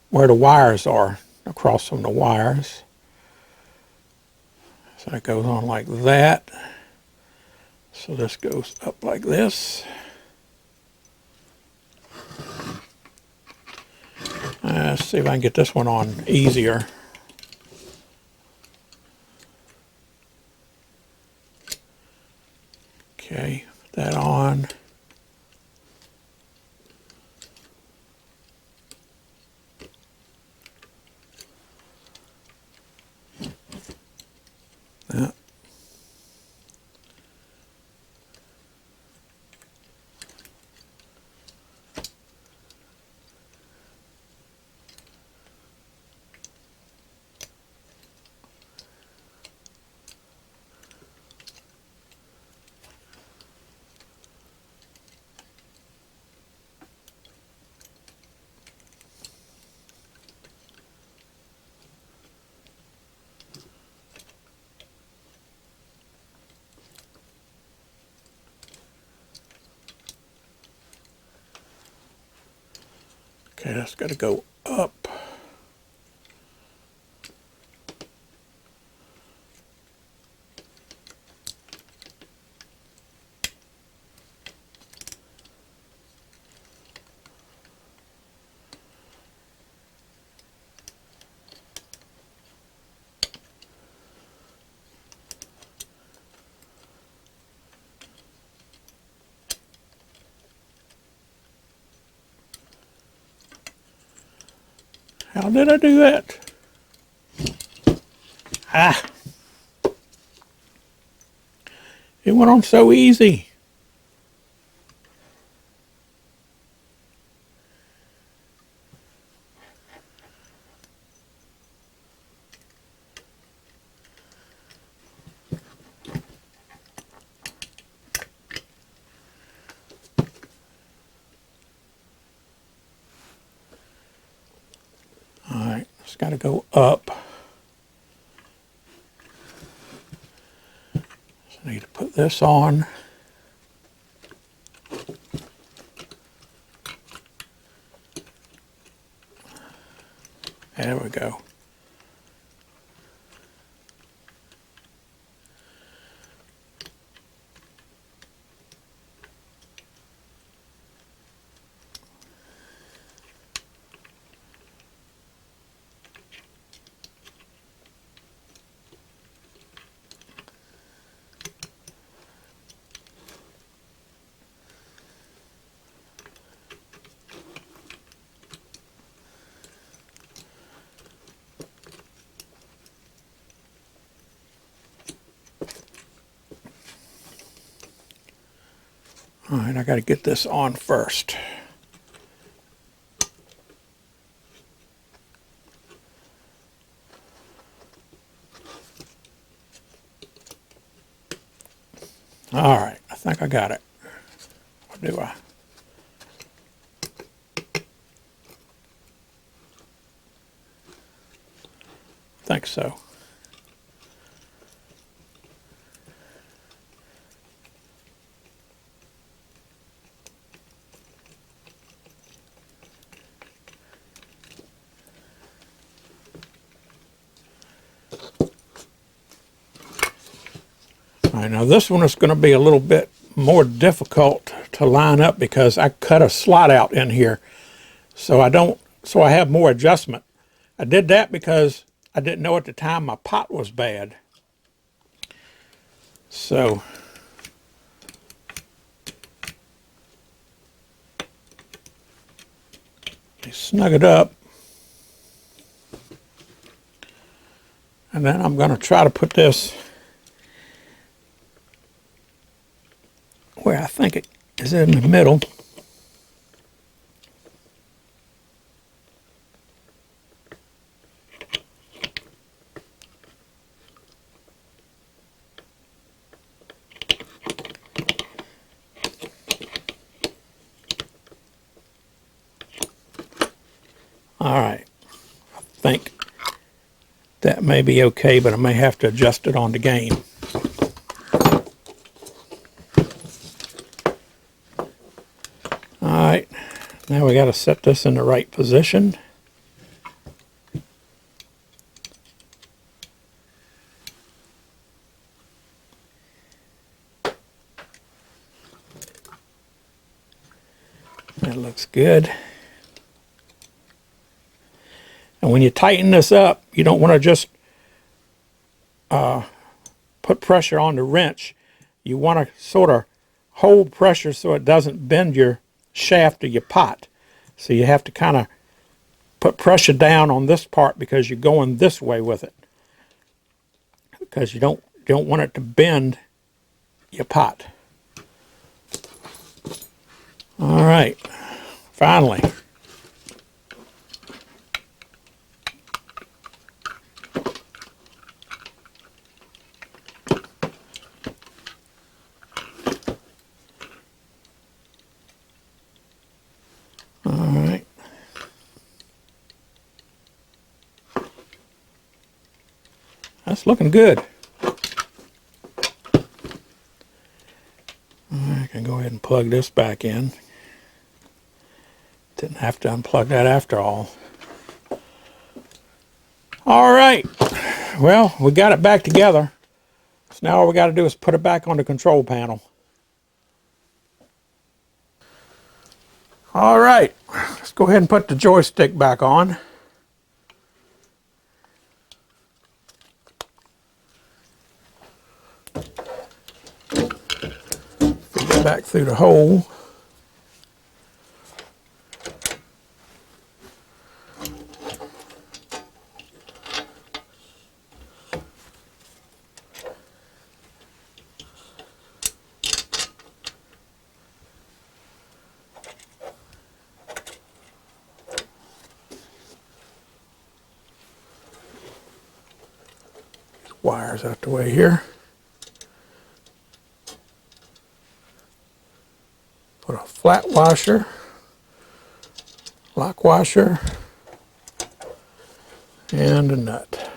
where the wires are, across from the wires. So it goes on like that. So this goes up like this. Let's see if I can get this one on easier. Okay, put that on. Yeah. Okay, that's got to go up. How did I do that? Ah! It went on so easy. All right, it's got to go up. So I need to put this on. There we go. All right, I got to get this on first. All right, I think I got it. Or do I? Think so. All right, now this one is going to be a little bit more difficult to line up because I cut a slot out in here, so I have more adjustment. I did that because I didn't know at the time my pot was bad. So snug it up, and then I'm going to try to put this where I think it is in the middle. All right, I think that may be okay, but I may have to adjust it on the game. All right, now we got to set this in the right position. That looks good. And when you tighten this up, you don't want to just put pressure on the wrench. You want to sort of hold pressure so it doesn't bend your shaft of your pot. So you have to kind of put pressure down on this part because you're going this way with it. Because you don't want it to bend your pot. All right, finally. All right. That's looking good. I can go ahead and plug this back in. Didn't have to unplug that after all. All right. Well, we got it back together. So now all we got to do is put it back on the control panel. All right. Let's go ahead and put the joystick back on. Feed it back through the hole. wires out the way here. Put a flat washer, lock washer, and a nut.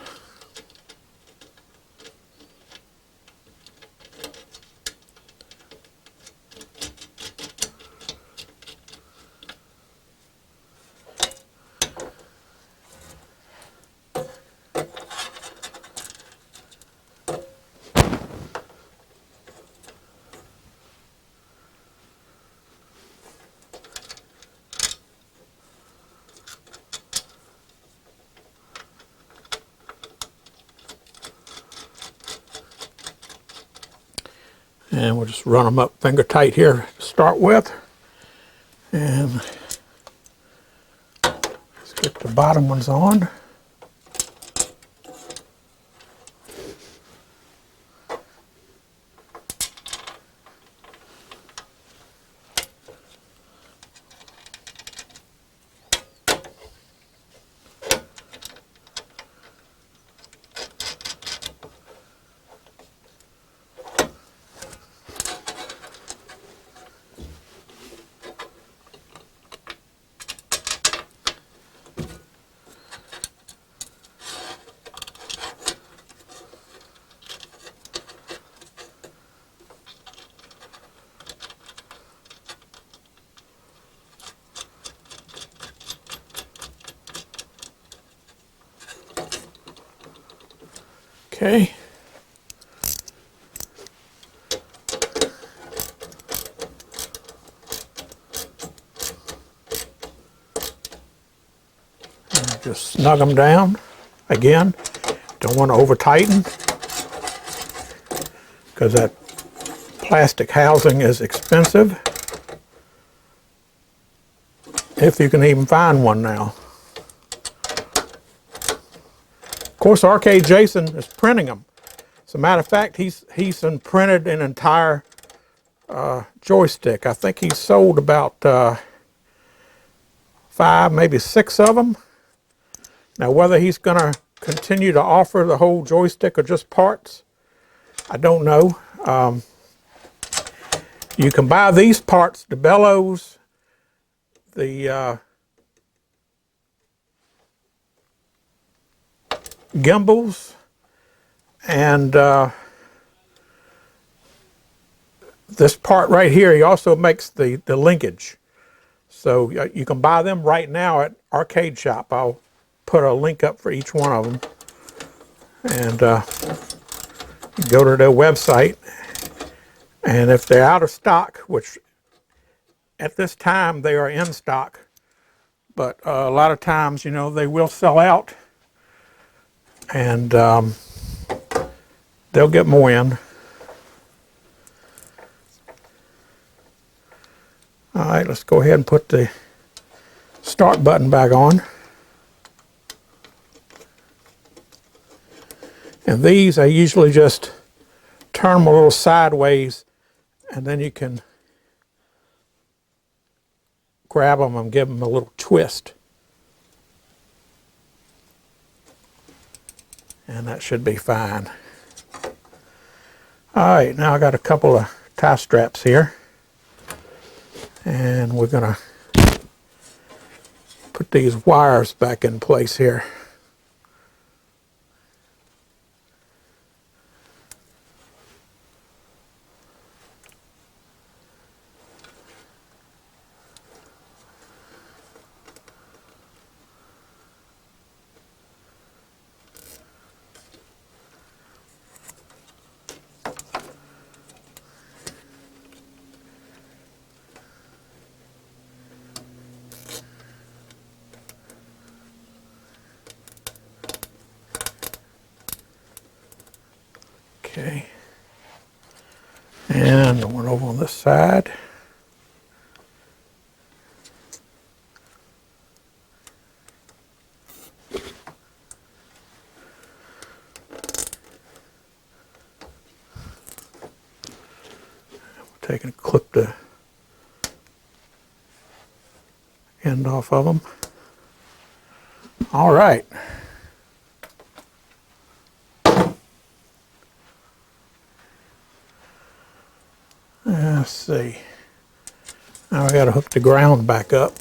And we'll just run them up finger tight here to start with. And let's get the bottom ones on. Okay. And just snug them down. Again, don't want to over tighten because that plastic housing is expensive. If you can even find one now. Of course, Arcade Jason is printing them. As a matter of fact, he's printed an entire joystick. I think he's sold about 5, maybe 6 of them. Now, whether he's going to continue to offer the whole joystick or just parts, I don't know. You can buy these parts, the bellows, the gimbals, and this part right here. He also makes the linkage. So you can buy them right now at Arcade Shop. I'll put a link up for each one of them. And go to their website. And if they're out of stock, which at this time they are in stock, but a lot of times, you know, they will sell out. And they'll get more in. All right, let's go ahead and put the start button back on. And these, I usually just turn them a little sideways, and then you can grab them and give them a little twist. And that should be fine. All right, now I got a couple of tie straps here. And we're going to put these wires back in place here. Okay, and one over on this side. We're taking a clip the end off of them. All right. Let's see. Now I got to hook the ground back up.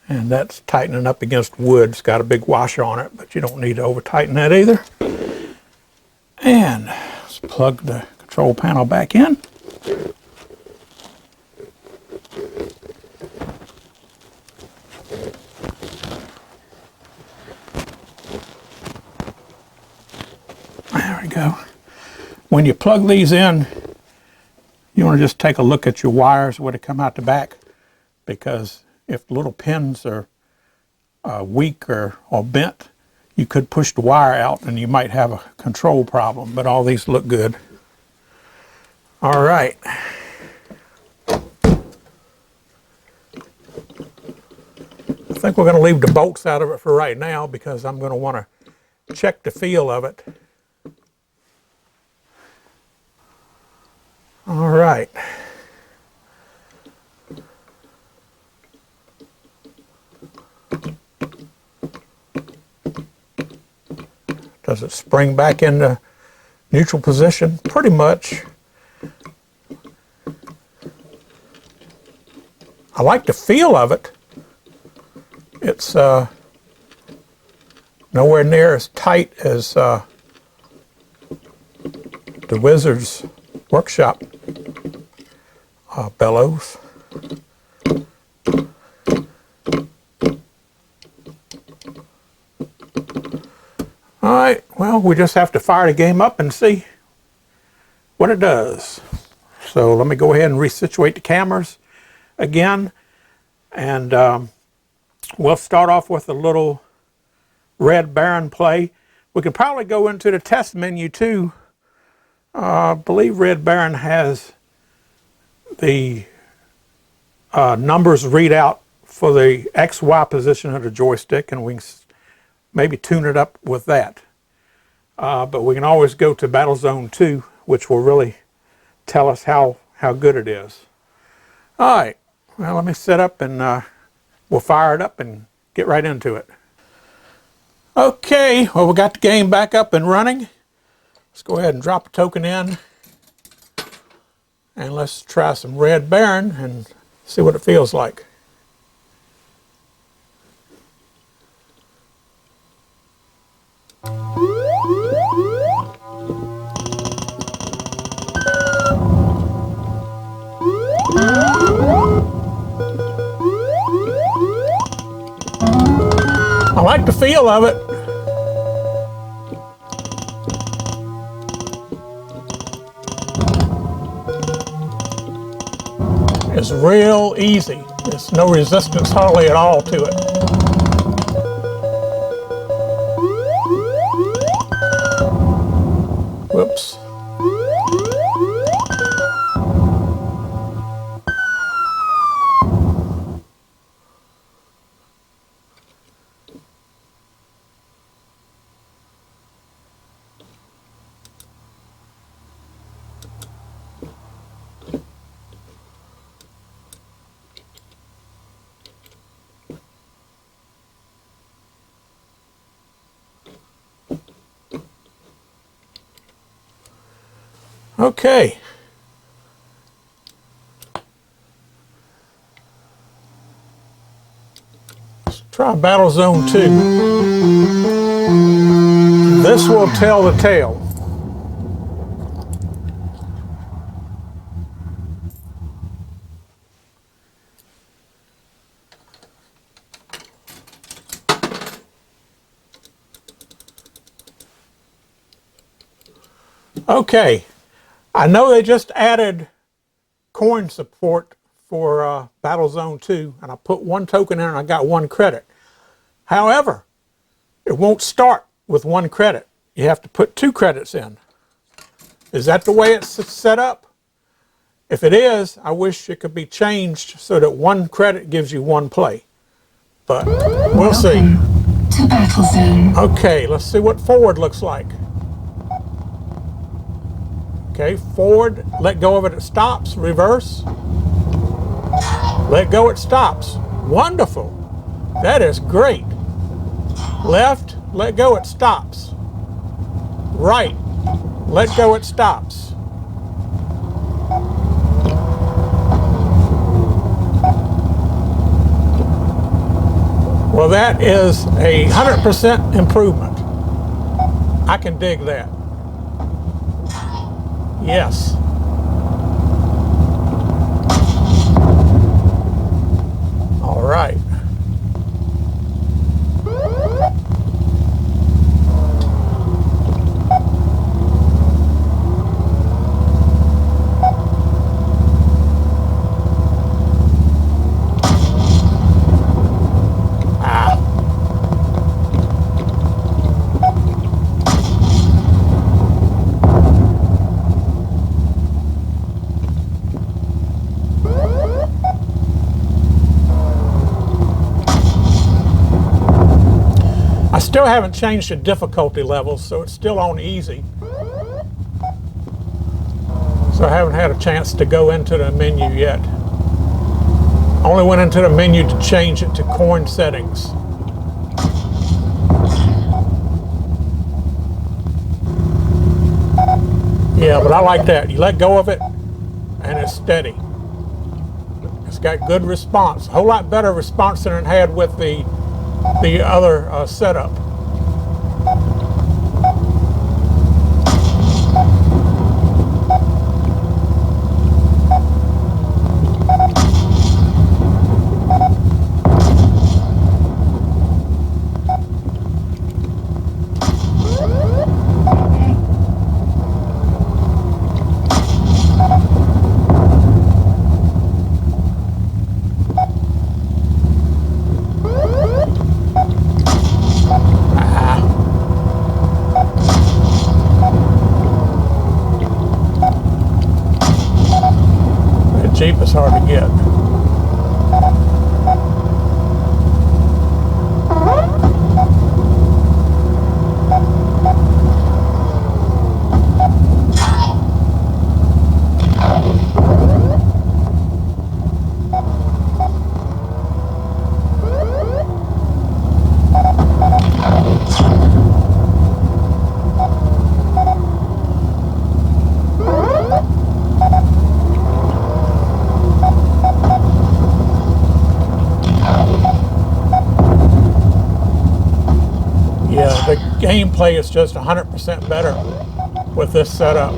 And that's tightening up against wood. It's got a big washer on it, but you don't need to over tighten that either. And let's plug the control panel back in. There we go. When you plug these in, you want to just take a look at your wires where they come out the back, because if the little pins are weak or bent, you could push the wire out and you might have a control problem, but all these look good. All right. I think we're going to leave the bolts out of it for right now because I'm going to want to check the feel of it. All right. Does it spring back into neutral position? Pretty much. I like the feel of it. It's nowhere near as tight as the Wizzesworkshop bellows. All right, well, we just have to fire the game up and see what it does. So let me go ahead and resituate the cameras again, and we'll start off with a little Red Baron play. We could probably go into the test menu too. I believe Red Baron has the numbers readout for the XY position of the joystick, and we can maybe tune it up with that. But we can always go to Battle Zone 2, which will really tell us how good it is. All right, well, let me set up and we'll fire it up and get right into it. Okay, well, we got the game back up and running. Let's go ahead and drop a token in. And let's try some Red Baron and see what it feels like. I like the feel of it. It's real easy. There's no resistance hardly at all to it. Whoops. Okay. Let's try Battle Zone 2. This will tell the tale. Okay. I know they just added coin support for Battle Zone 2, and I put one token in and I got 1 credit. However, it won't start with 1 credit. You have to put 2 credits in. Is that the way it's set up? If it is, I wish it could be changed so that one credit gives you one play. But we'll see. To battle zone. Okay, let's see what forward looks like. Okay, forward, let go of it, it stops. Reverse. Let go, it stops. Wonderful. That is great. Left, let go, it stops. Right, let go, it stops. Well, that is a 100% improvement. I can dig that. Yes. All right. I still haven't changed the difficulty levels, so it's still on easy. So I haven't had a chance to go into the menu yet. I only went into the menu to change it to coin settings. Yeah, but I like that. You let go of it, and it's steady. It's got good response. A whole lot better response than it had with the other setup. Jeep is hard to get. The gameplay is just 100% better with this setup.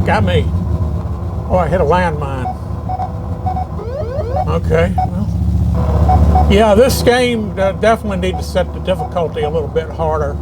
Got me. Oh, I hit a landmine. Okay, well. Yeah, this game definitely need to set the difficulty a little bit harder.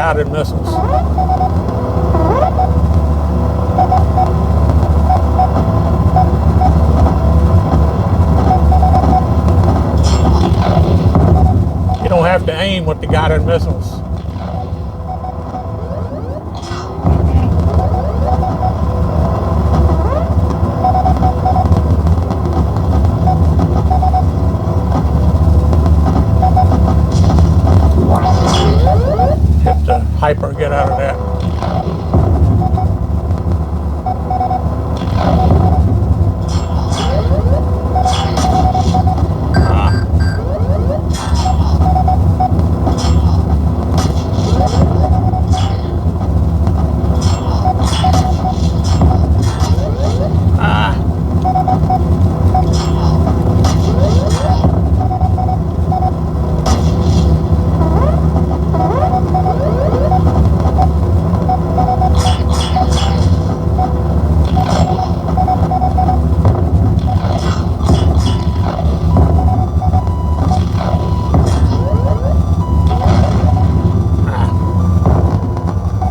guided missiles. You don't have to aim with the guided missiles. Hit the hyper, get out of that.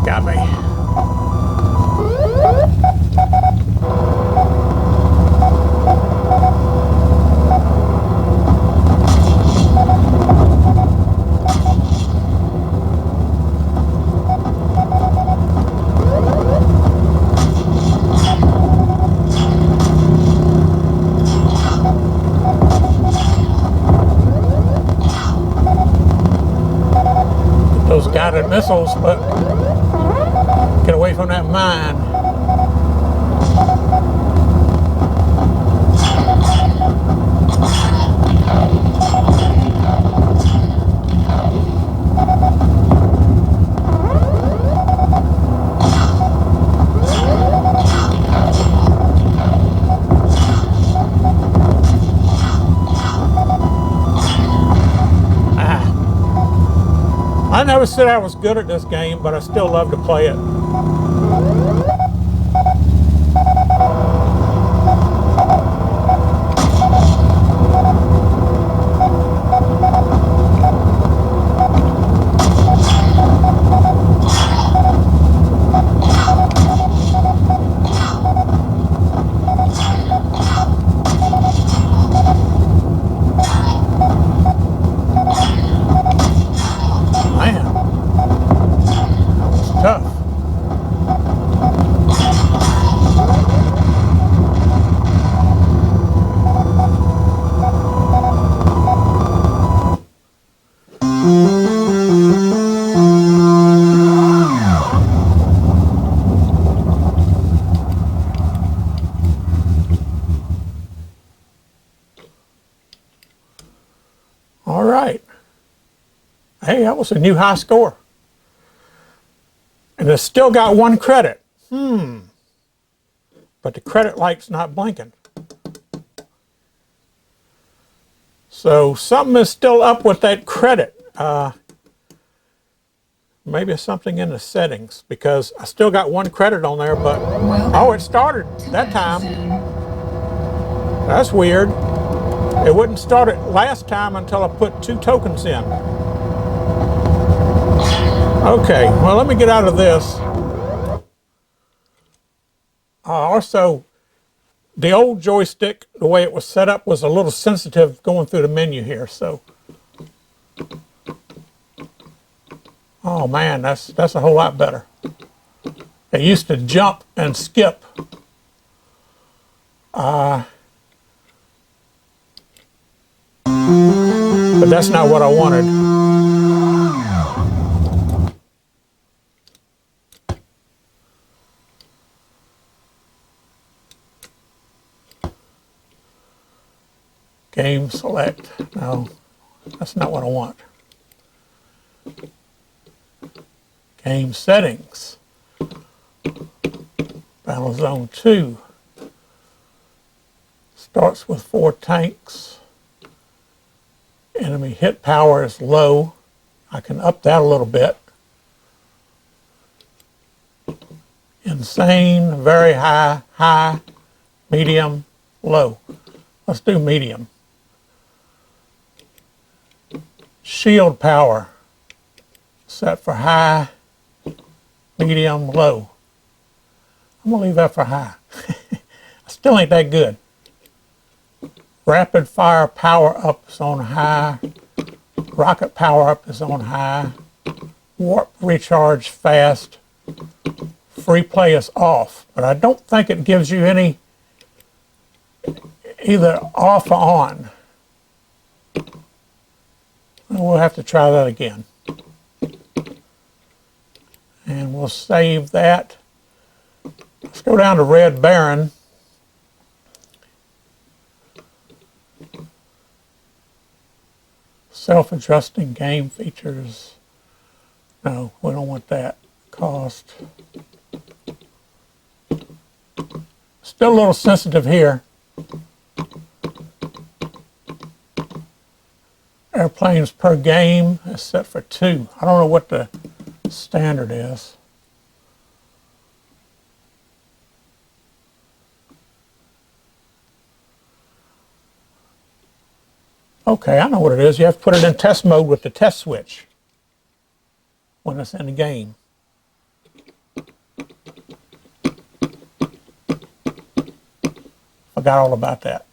Got me. Those guided missiles, but get away from that mine. I never said I was good at this game, but I still love to play it. Tough. All right. Hey, that was a new high score. And it's still got 1 credit. But the credit light's not blinking. So something is still up with that credit. Maybe it's something in the settings, because I still got 1 credit on there, but oh, it started that time. That's weird. It wouldn't start it last time until I put 2 tokens in. Okay, well, let me get out of this. Also, the old joystick, the way it was set up, was a little sensitive going through the menu here, so. Oh man, that's a whole lot better. It used to jump and skip. But that's not what I wanted. Game select. No, that's not what I want. Game settings. Battle Zone 2. Starts with 4 tanks. Enemy hit power is low. I can up that a little bit. Insane, very high, high, medium, low. Let's do medium. Shield power set for high. medium, low. I'm going to leave that for high. Still ain't that good. Rapid fire power up is on high. Rocket power up is on high. Warp recharge fast. Free play is off. But I don't think it gives you any either off or on. We'll have to try that again. And we'll save that. Let's go down to Red Baron. Self-adjusting game features. No, we don't want that. Cost. Still a little sensitive here. Airplanes per game is set for 2. I don't know what the standard is. Okay, I know what it is. You have to put it in test mode with the test switch when it's in the game. Forgot all about that.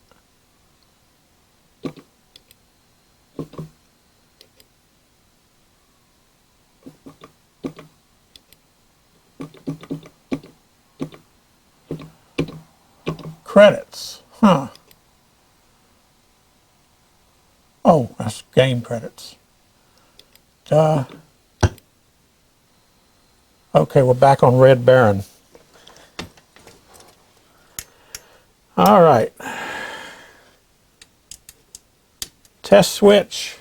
Credits, huh? Oh, that's game credits. Duh. Okay, we're back on Red Baron. All right. Test switch.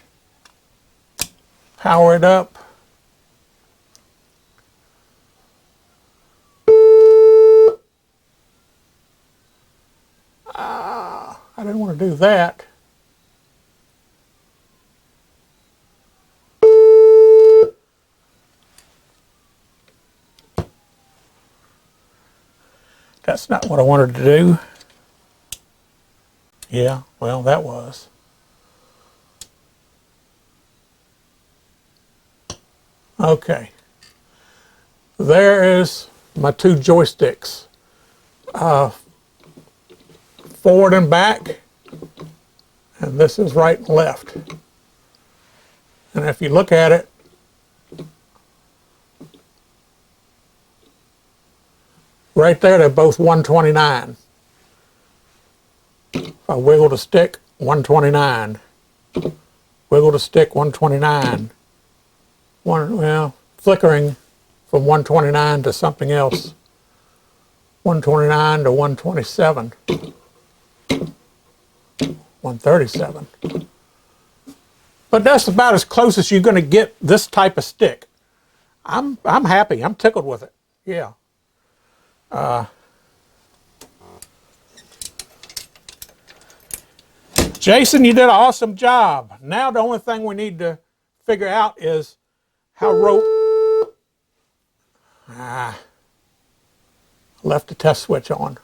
Power it up. I didn't want to do that. That's not what I wanted to do. Yeah, well, that was. Okay. There is my 2 joysticks. Forward and back. And this is right and left. And if you look at it, right there, they're both 129. If I wiggle the stick, 129. Wiggle the stick, 129. Well, flickering from 129 to something else. 129 to 127. 137. But that's about as close as you're going to get this type of stick. I'm happy. I'm tickled with it. Yeah. Jason, you did an awesome job. Now the only thing we need to figure out is how left the test switch on.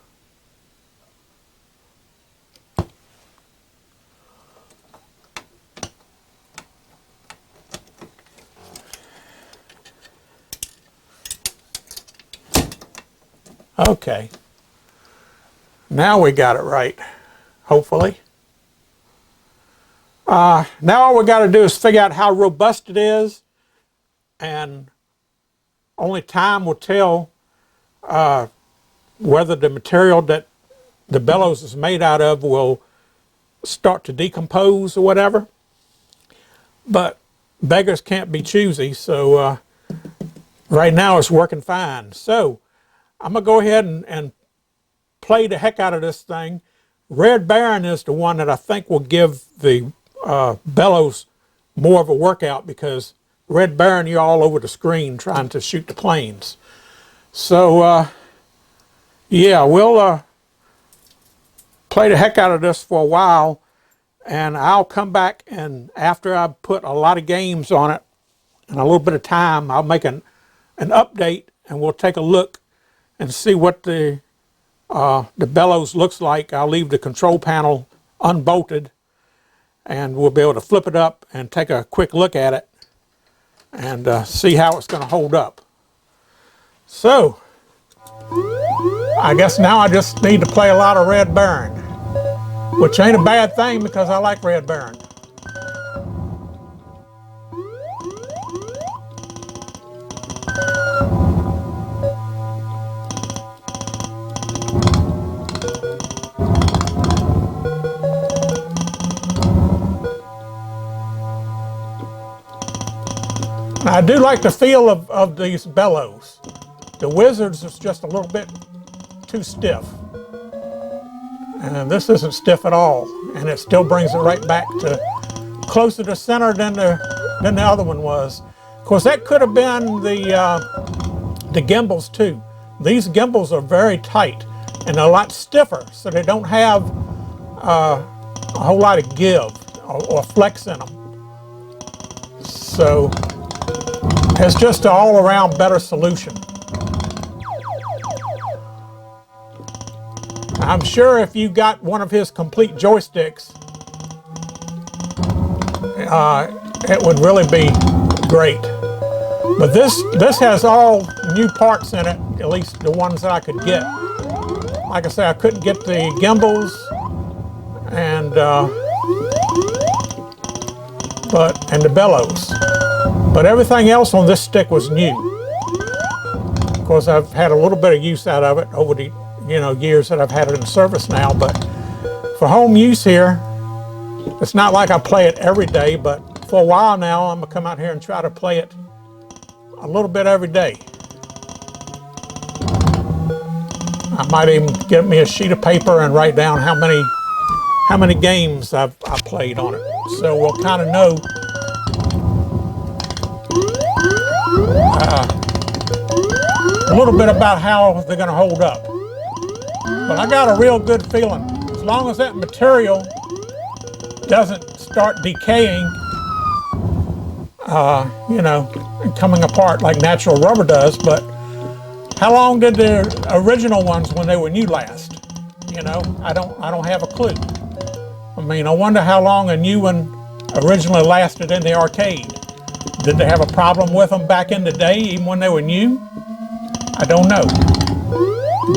Okay. Now we got it right, hopefully. Now all we got to do is figure out how robust it is, and only time will tell whether the material that the bellows is made out of will start to decompose or whatever. But beggars can't be choosy, so right now it's working fine. So I'm going to go ahead and play the heck out of this thing. Red Baron is the one that I think will give the bellows more of a workout, because Red Baron, you're all over the screen trying to shoot the planes. So yeah, we'll play the heck out of this for a while, and I'll come back, and after I put a lot of games on it and a little bit of time, I'll make an update, and we'll take a look and see what the bellows looks like. I'll leave the control panel unbolted, and we'll be able to flip it up and take a quick look at it and see how it's going to hold up. So, I guess now I just need to play a lot of Red Baron, which ain't a bad thing because I like Red Baron. I do like the feel of these bellows. The Wizards is just a little bit too stiff. And this isn't stiff at all. And it still brings it right back to closer to center than the other one was. Of course, that could have been the gimbals too. These gimbals are very tight and a lot stiffer, so they don't have a whole lot of give or flex in them. So it's just an all-around better solution. I'm sure if you got one of his complete joysticks, it would really be great. But this has all new parts in it, at least the ones that I could get. Like I say, I couldn't get the gimbals and the bellows. But everything else on this stick was new. Of course, I've had a little bit of use out of it over the years that I've had it in service now. But for home use here, it's not like I play it every day. But for a while now, I'm gonna come out here and try to play it a little bit every day. I might even get me a sheet of paper and write down how many games I played on it, so we'll kind of know a little bit about how they're going to hold up. But I got a real good feeling. As long as that material doesn't start decaying, and coming apart like natural rubber does. But how long did the original ones when they were new last? I don't have a clue. I mean, I wonder how long a new one originally lasted in the arcade. Did they have a problem with them back in the day, even when they were new? I don't know.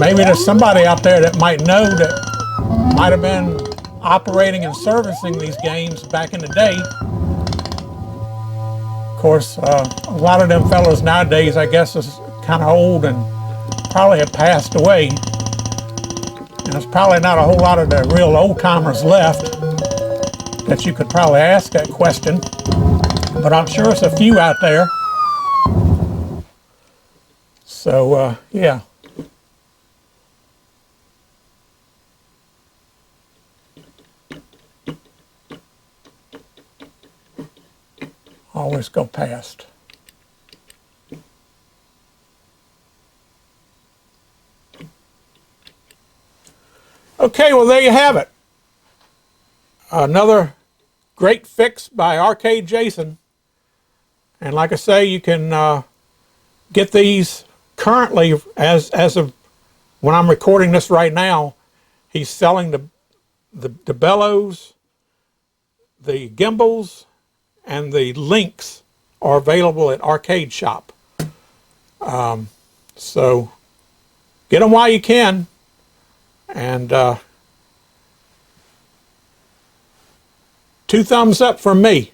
Maybe there's somebody out there that might know that might have been operating and servicing these games back in the day. Of course, a lot of them fellows nowadays, I guess, is kind of old and probably have passed away. And there's probably not a whole lot of the real old-timers left that you could probably ask that question. But I'm sure there's a few out there. So, yeah. Always go past. Okay, well, there you have it. Another great fix by Arcade Jason. And like I say, you can get these currently as of when I'm recording this right now. He's selling the bellows, the gimbals, and the links are available at Arcade Shop. So get them while you can. And 2 thumbs up from me.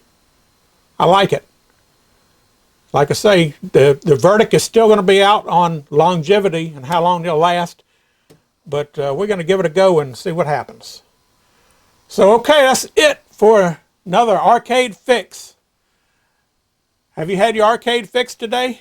I like it. Like I say, the verdict is still going to be out on longevity and how long they'll last. But we're going to give it a go and see what happens. So, okay, that's it for another arcade fix. Have you had your arcade fix today?